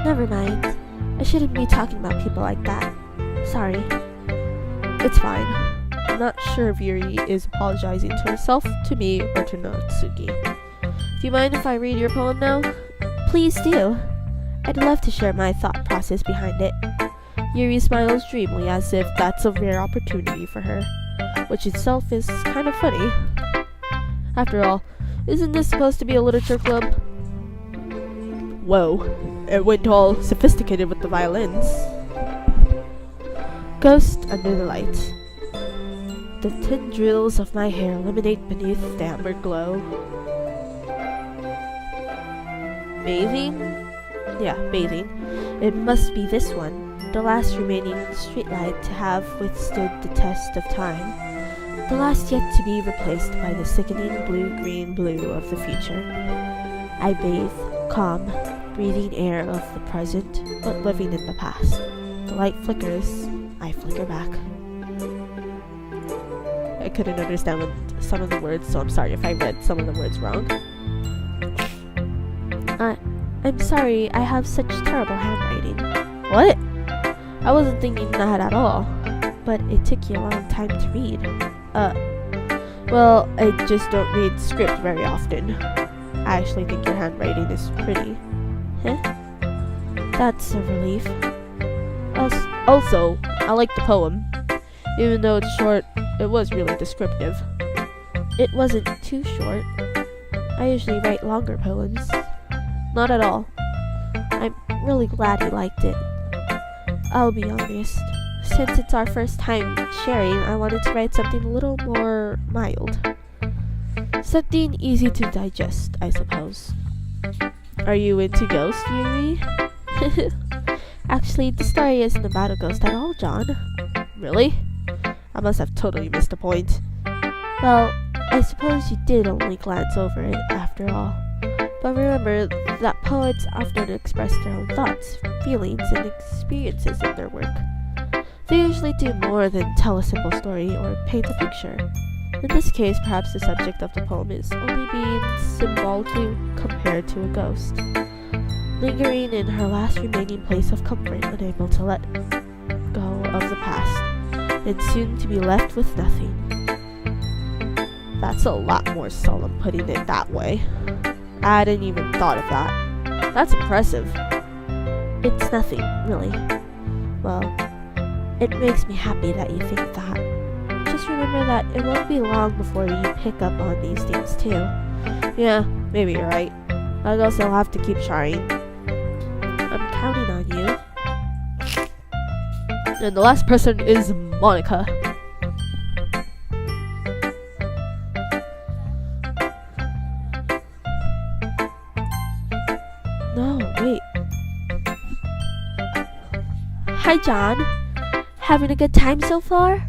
never mind. I shouldn't be talking about people like that. Sorry. It's fine. I'm not sure if Yuri is apologizing to herself, to me, or to Natsuki. Do you mind if I read your poem now? Please do. I'd love to share my thought process behind it. Yuri smiles dreamily as if that's a rare opportunity for her, which itself is kind of funny. After all, isn't this supposed to be a literature club? Whoa, it went all sophisticated with the violins. Ghost under the light. The tendrils of my hair illuminate beneath the amber glow. Bathing? Yeah, bathing. It must be this one, the last remaining streetlight to have withstood the test of time. The last yet to be replaced by the sickening blue-green blue of the future. I bathe, calm, breathing air of the present, but living in the past. The light flickers, I flicker back. I couldn't understand some of the words, so I'm sorry if I read some of the words wrong. I'm sorry, I have such terrible handwriting. What? I wasn't thinking that at all, but it took you a long time to read. Well, I just don't read script very often. I actually think your handwriting is pretty. Huh? That's a relief. Also, I like the poem. Even though it's short, it was really descriptive. It wasn't too short. I usually write longer poems. Not at all. I'm really glad you liked it. I'll be honest. Since it's our first time sharing, I wanted to write something a little more mild. Something easy to digest, I suppose. Are you into ghosts, Yuri? Actually, the story isn't about a ghost at all, John. Really? I must have totally missed the point. Well, I suppose you did only glance over it, after all. But remember that poets often express their own thoughts, feelings, and experiences in their work. They usually do more than tell a simple story or paint a picture. In this case, perhaps the subject of the poem is only being symbolically compared to a ghost, lingering in her last remaining place of comfort, unable to let go of the past, and soon to be left with nothing. That's a lot more solemn putting it that way. I didn't even thought of that. That's impressive. It's nothing, really. Well, it makes me happy that you think that. Just remember that it won't be long before you pick up on these things too. Yeah, maybe you're right. I guess I'll have to keep trying. I'm counting on you. And the last person is Monica. No, wait. Hi, John. Having a good time so far?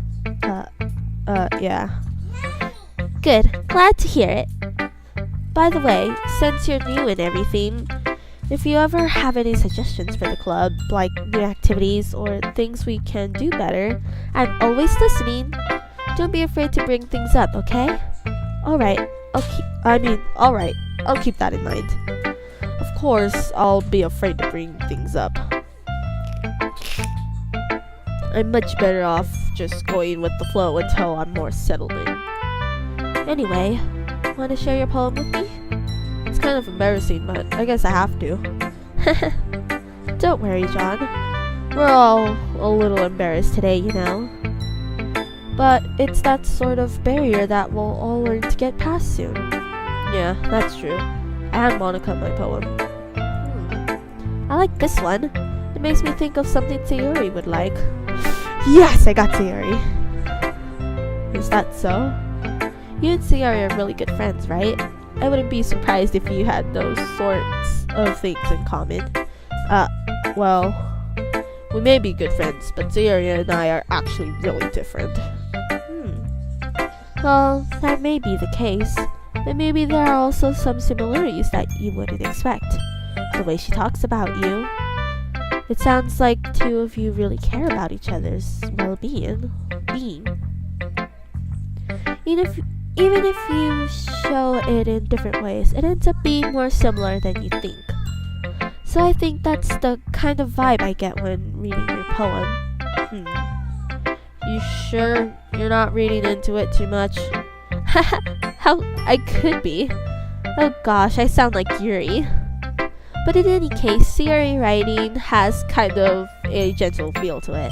Yeah. Good. Glad to hear it. By the way, since you're new and everything, if you ever have any suggestions for the club, like new activities or things we can do better, I'm always listening. Don't be afraid to bring things up, okay? Alright, I'll keep that in mind. Of course, I'll be afraid to bring things up. I'm much better off just going with the flow until I'm more settled in. Anyway, want to share your poem with me? It's kind of embarrassing, but I guess I have to. Don't worry, John. We're all a little embarrassed today, you know. But it's that sort of barrier that we'll all learn to get past soon. Yeah, that's true. I had Monica my poem. I like this one. It makes me think of something Sayori would like. Yes, I got Sayori. Is that so? You and Sayori are really good friends, right? I wouldn't be surprised if you had those sorts of things in common. Well, we may be good friends, but Sayori and I are actually really different. Well, that may be the case, but maybe there are also some similarities that you wouldn't expect. The way she talks about you. It sounds like the two of you really care about each other's well-being. Even if you show it in different ways, it ends up being more similar than you think. So I think that's the kind of vibe I get when reading your poem. You sure you're not reading into it too much? How I could be. Oh gosh, I sound like Yuri. But in any case, Sayori writing has kind of a gentle feel to it.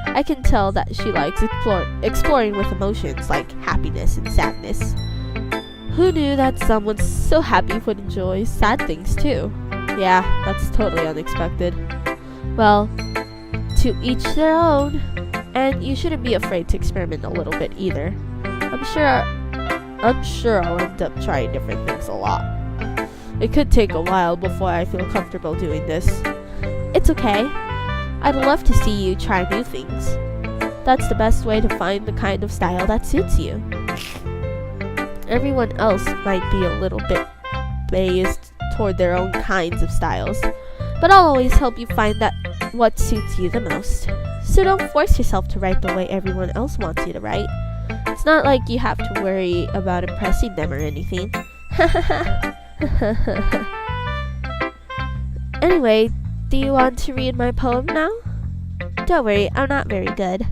I can tell that she likes exploring with emotions like happiness and sadness. Who knew that someone so happy would enjoy sad things too? Yeah, that's totally unexpected. Well, to each their own. And you shouldn't be afraid to experiment a little bit either. I'm sure I'll end up trying different things a lot. It could take a while before I feel comfortable doing this. It's okay. I'd love to see you try new things. That's the best way to find the kind of style that suits you. Everyone else might be a little bit biased toward their own kinds of styles, but I'll always help you find that what suits you the most. So don't force yourself to write the way everyone else wants you to write. It's not like you have to worry about impressing them or anything. Anyway, do you want to read my poem now? Don't worry, I'm not very good.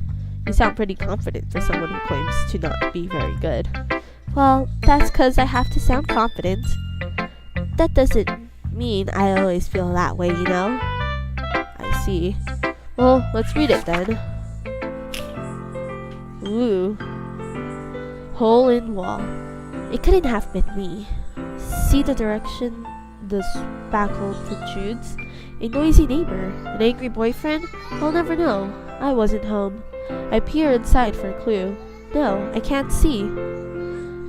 You sound pretty confident for someone who claims to not be very good. Well, that's 'cause I have to sound confident. That doesn't mean I always feel that way, you know? I see. Well, let's read it then. Ooh. Hole in wall. It couldn't have been me. See the direction the spackle protrudes? A noisy neighbor? An angry boyfriend? I'll never know. I wasn't home. I peer inside for a clue. No, I can't see.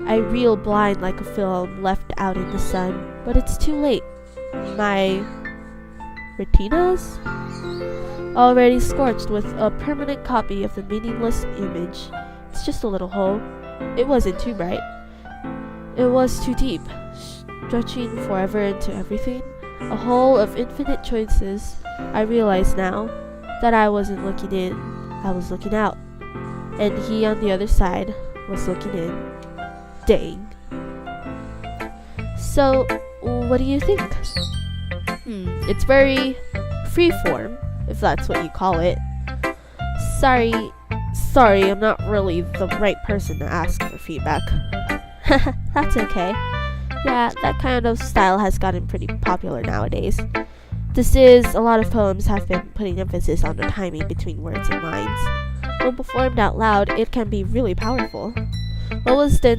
I reel blind like a film left out in the sun, but it's too late. My retinas? Already scorched with a permanent copy of the meaningless image. It's just a little hole. It wasn't too bright. It was too deep, stretching forever into everything. A hole of infinite choices. I realize now that I wasn't looking in, I was looking out. And he on the other side was looking in. Dang. So, what do you think? It's very freeform, if that's what you call it. Sorry, I'm not really the right person to ask for feedback. That's okay. Yeah, that kind of style has gotten pretty popular nowadays. A lot of poems have been putting emphasis on the timing between words and lines. When performed out loud, it can be really powerful. What was the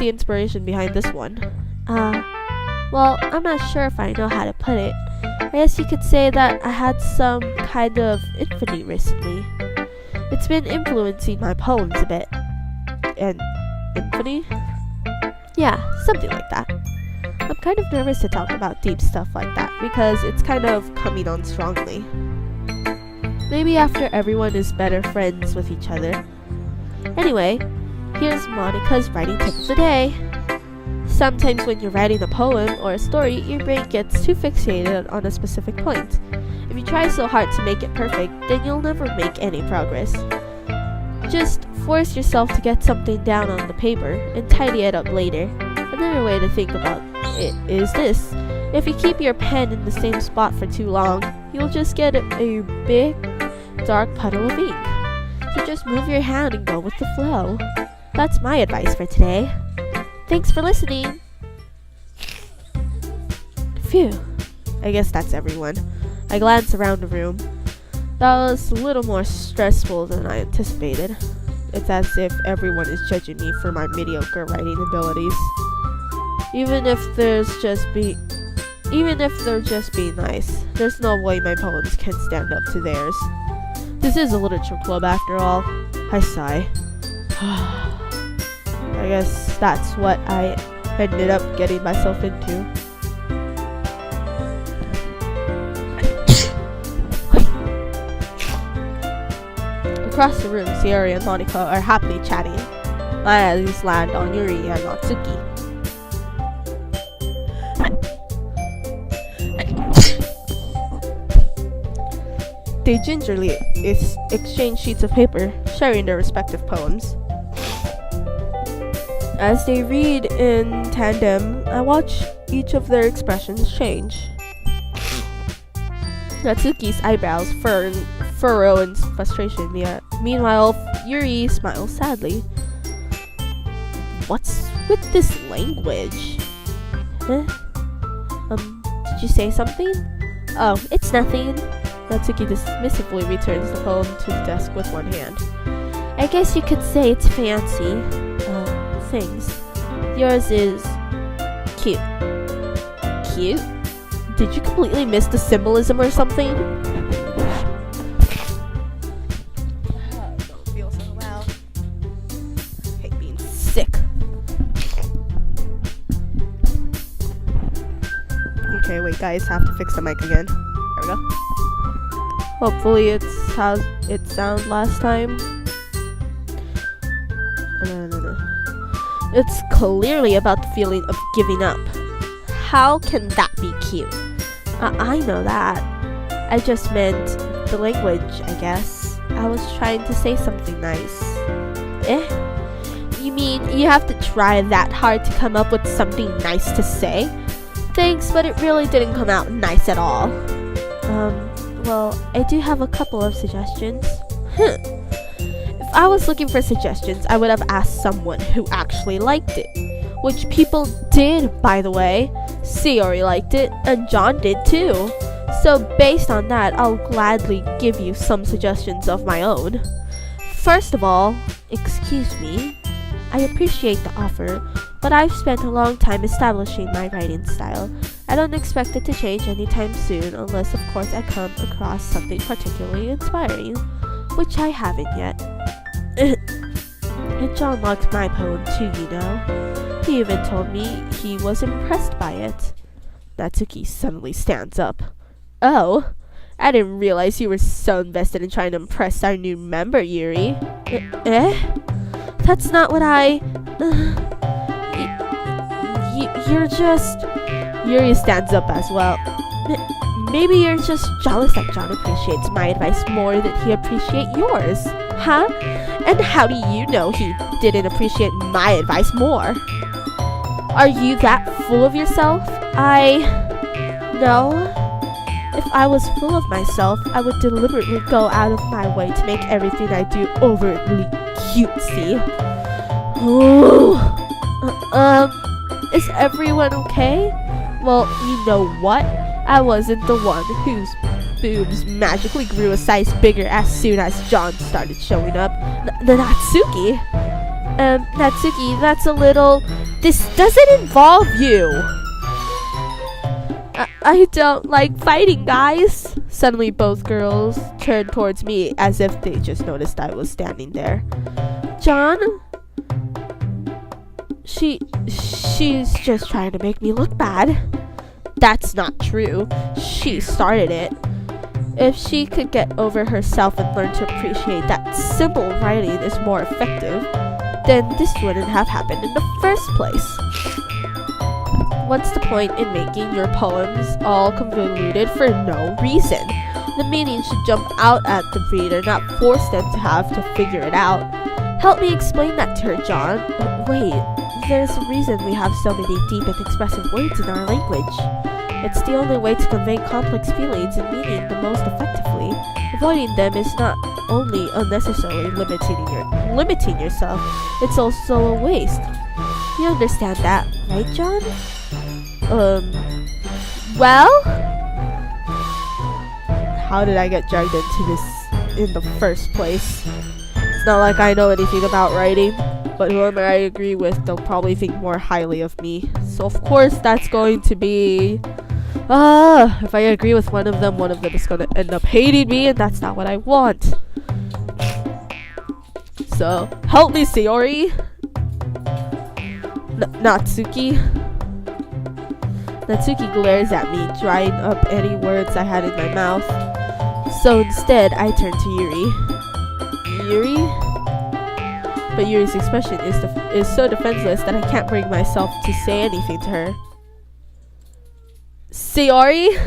inspiration behind this one? Well, I'm not sure if I know how to put it. I guess you could say that I had some kind of epiphany recently. It's been influencing my poems a bit. An epiphany? Yeah, something like that. I'm kind of nervous to talk about deep stuff like that because it's kind of coming on strongly. Maybe after everyone is better friends with each other. Anyway, here's Monica's writing tip of the day. Sometimes when you're writing a poem or a story, your brain gets too fixated on a specific point. If you try so hard to make it perfect, then you'll never make any progress. Just force yourself to get something down on the paper and tidy it up later. Another way to think about it is this. If you keep your pen in the same spot for too long, you'll just get a big, dark puddle of ink. So just move your hand and go with the flow. That's my advice for today. Thanks for listening. Phew. I guess that's everyone. I glanced around the room. That was a little more stressful than I anticipated. It's as if everyone is judging me for my mediocre writing abilities. Even if they're just being nice, there's no way my poems can stand up to theirs. This is a literature club after all. I sigh. I guess that's what I ended up getting myself into. Across the room, Sayori and Monica are happily chatting. My eyes land on Yuri and Natsuki. They gingerly exchange sheets of paper, sharing their respective poems. As they read in tandem, I watch each of their expressions change. Natsuki's eyebrows furrow in frustration. Meanwhile, Yuri smiles sadly. What's with this language? Did you say something? Oh, it's nothing. Natsuki dismissively returns the poem to the desk with one hand. I guess you could say it's fancy. Things. Yours is cute. Cute? Did you completely miss the symbolism or something? I don't feel so well. I hate being sick. Okay, wait guys, have to fix the mic again. There we go. Hopefully it's how it sounded last time. No. It's clearly about the feeling of giving up. How can that be cute? I know that. I just meant the language, I guess. I was trying to say something nice. You mean you have to try that hard to come up with something nice to say? Thanks, but it really didn't come out nice at all. Well, I do have a couple of suggestions. If I was looking for suggestions, I would have asked someone who actually liked it. Which people did, by the way. Sayori liked it, and John did too. So based on that, I'll gladly give you some suggestions of my own. First of all, excuse me. I appreciate the offer, but I've spent a long time establishing my writing style. I don't expect it to change anytime soon, unless of course I come across something particularly inspiring, which I haven't yet. And John liked my poem too, you know. He even told me he was impressed by it. Natsuki suddenly stands up. Oh, I didn't realize you were so invested in trying to impress our new member, Yuri. That's not what you're just... Yuri stands up as well. Maybe you're just jealous that John appreciates my advice more than he appreciates yours. Huh? And how do you know he didn't appreciate my advice more? Are you that full of yourself? No. If I was full of myself, I would deliberately go out of my way to make everything I do overtly cutesy. Ooh. Is everyone okay? Well, you know what? I wasn't the one whose boobs magically grew a size bigger as soon as John started showing up. Natsuki? Natsuki, that's a little... This doesn't involve you! I don't like fighting, guys! Suddenly both girls turned towards me as if they just noticed I was standing there. John? She's just trying to make me look bad. That's not true. She started it. If she could get over herself and learn to appreciate that simple writing is more effective, then this wouldn't have happened in the first place. What's the point in making your poems all convoluted for no reason? The meaning should jump out at the reader, not force them to have to figure it out. Help me explain that to her, John. Wait, there's a reason we have so many deep and expressive words in our language. It's the only way to convey complex feelings and meaning the most effectively. Avoiding them is not only unnecessarily limiting yourself, it's also a waste. You understand that, right, John? Well? How did I get dragged into this in the first place? It's not like I know anything about writing, but whoever I agree with, they'll probably think more highly of me. So of course that's going to be... if I agree with one of them is gonna end up hating me, and that's not what I want. So, help me, Sayori! Natsuki? Natsuki glares at me, drying up any words I had in my mouth. So instead, I turn to Yuri. Yuri? But Yuri's expression is so defenseless that I can't bring myself to say anything to her. Sayori?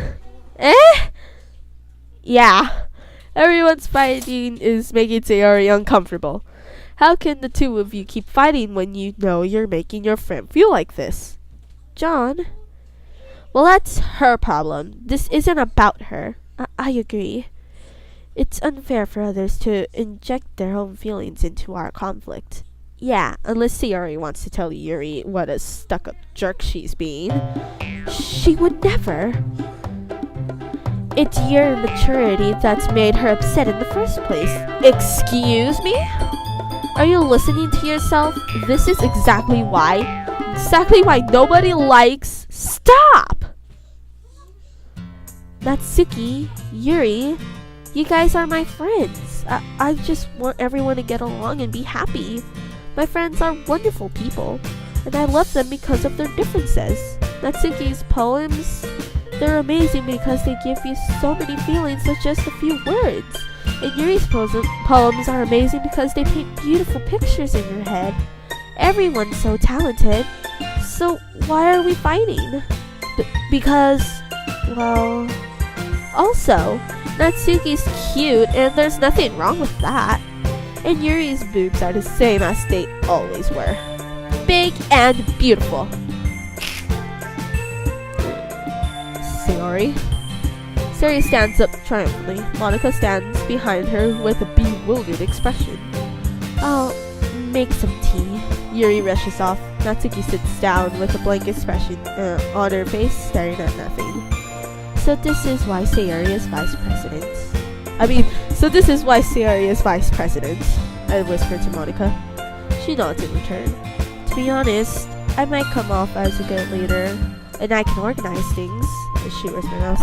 Yeah. Everyone's fighting is making Sayori uncomfortable. How can the two of you keep fighting when you know you're making your friend feel like this? John? Well, that's her problem. This isn't about her. I agree. It's unfair for others to inject their own feelings into our conflict. Yeah, unless Sayori wants to tell Yuri what a stuck-up jerk she's being. She would never. It's your immaturity that's made her upset in the first place. Excuse me? Are you listening to yourself? This is exactly why nobody likes... Stop! Natsuki, Yuri, you guys are my friends. I just want everyone to get along and be happy. My friends are wonderful people, and I love them because of their differences. Natsuki's poems, they're amazing because they give you so many feelings with just a few words. And Yuri's poems are amazing because they paint beautiful pictures in your head. Everyone's so talented. So why are we fighting? Because, well... Also, Natsuki's cute and there's nothing wrong with that. And Yuri's boobs are the same as they always were. Big and beautiful. Sayori? Sayori stands up triumphantly. Monica stands behind her with a bewildered expression. I'll make some tea. Yuri rushes off. Natsuki sits down with a blank expression on her face, staring at nothing. So this is why Sayori is vice president. I whispered to Monica. She nods in return. To be honest, I might come off as a good leader, and I can organize things. She wears my mouth.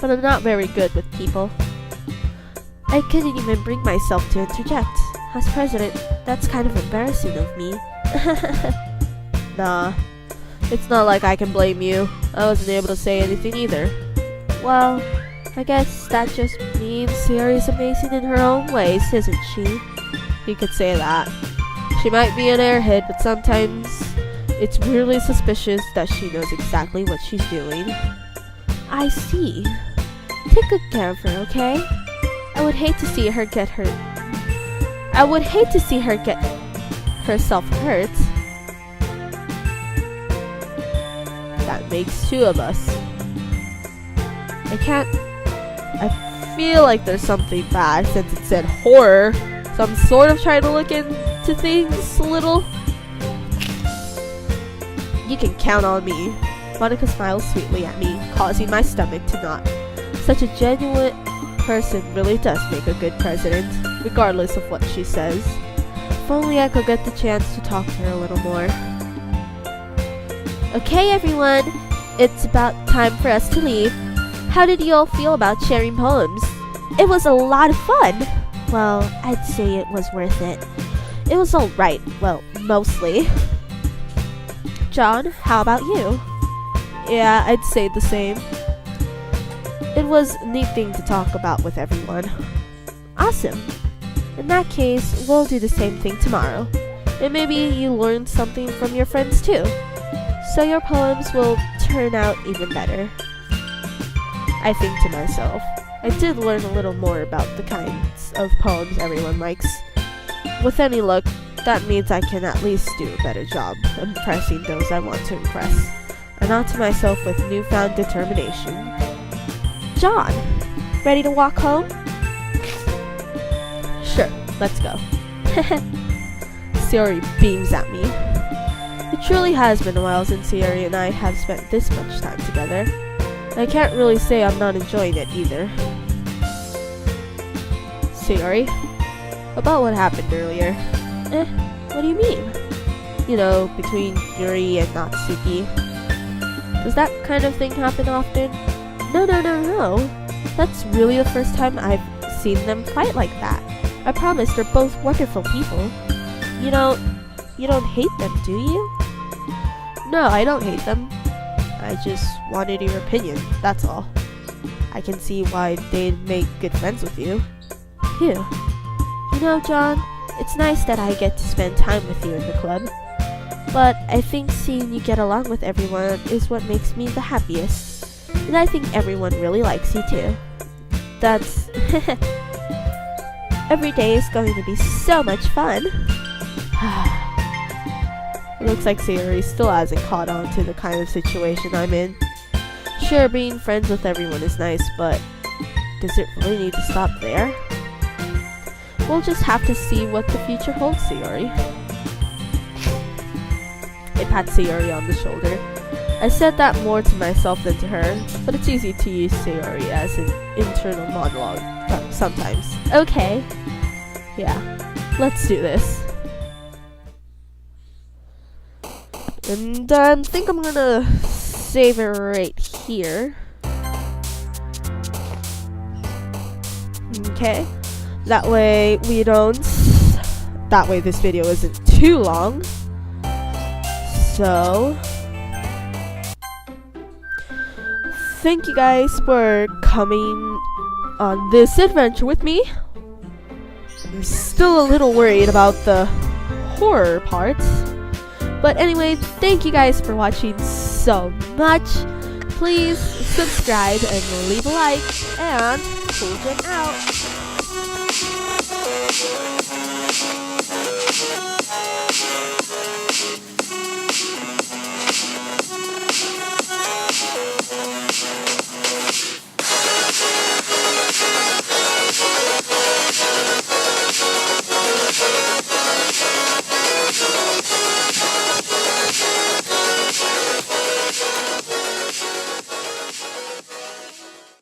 But I'm not very good with people. I couldn't even bring myself to interject. As president, that's kind of embarrassing of me. Nah, it's not like I can blame you. I wasn't able to say anything either. Well, I guess that just means Sayori's amazing in her own ways, isn't she? You could say that. She might be an airhead, but sometimes it's weirdly suspicious that she knows exactly what she's doing. I see. Take good care of her, okay? I would hate to see her get herself hurt. That makes two of us. I feel like there's something bad since it said horror, so I'm sort of trying to look into things a little. You can count on me. Monica smiles sweetly at me, causing my stomach to knot. Such a genuine person really does make a good president, regardless of what she says. If only I could get the chance to talk to her a little more. Okay, everyone, it's about time for us to leave. How did you all feel about sharing poems? It was a lot of fun. Well, I'd say it was worth it. It was alright, well, mostly. John, how about you? Yeah, I'd say the same. It was a neat thing to talk about with everyone. Awesome. In that case, we'll do the same thing tomorrow. And maybe you learned something from your friends too. So your poems will turn out even better. I think to myself, I did learn a little more about the kinds of poems everyone likes. With any luck, that means I can at least do a better job impressing those I want to impress. I nod to myself with newfound determination. John, ready to walk home? Sure, let's go. Sayori beams at me. It truly has been a while since Sayori and I have spent this much time together. I can't really say I'm not enjoying it either. Sayori, about what happened earlier. What do you mean? You know, between Yuri and Natsuki. Does that kind of thing happen often? No. That's really the first time I've seen them fight like that. I promise they're both wonderful people. You don't hate them, do you? No, I don't hate them. I just wanted your opinion, that's all. I can see why they'd make good friends with you. Phew. You know, John, it's nice that I get to spend time with you in the club. But I think seeing you get along with everyone is what makes me the happiest. And I think everyone really likes you too. That's... Every day is going to be so much fun. It looks like Sayori still hasn't caught on to the kind of situation I'm in. Sure, being friends with everyone is nice, but does it really need to stop there? We'll just have to see what the future holds, Sayori. I pat Sayori on the shoulder. I said that more to myself than to her, but it's easy to use Sayori as an internal monologue sometimes. Okay. Yeah, let's do this. And I think I'm gonna save it right here. Okay. That way this video isn't too long. So, thank you guys for coming on this adventure with me. I'm still a little worried about the horror parts. But anyway, thank you guys for watching so much. Please subscribe and leave a like. And Cool Jen out.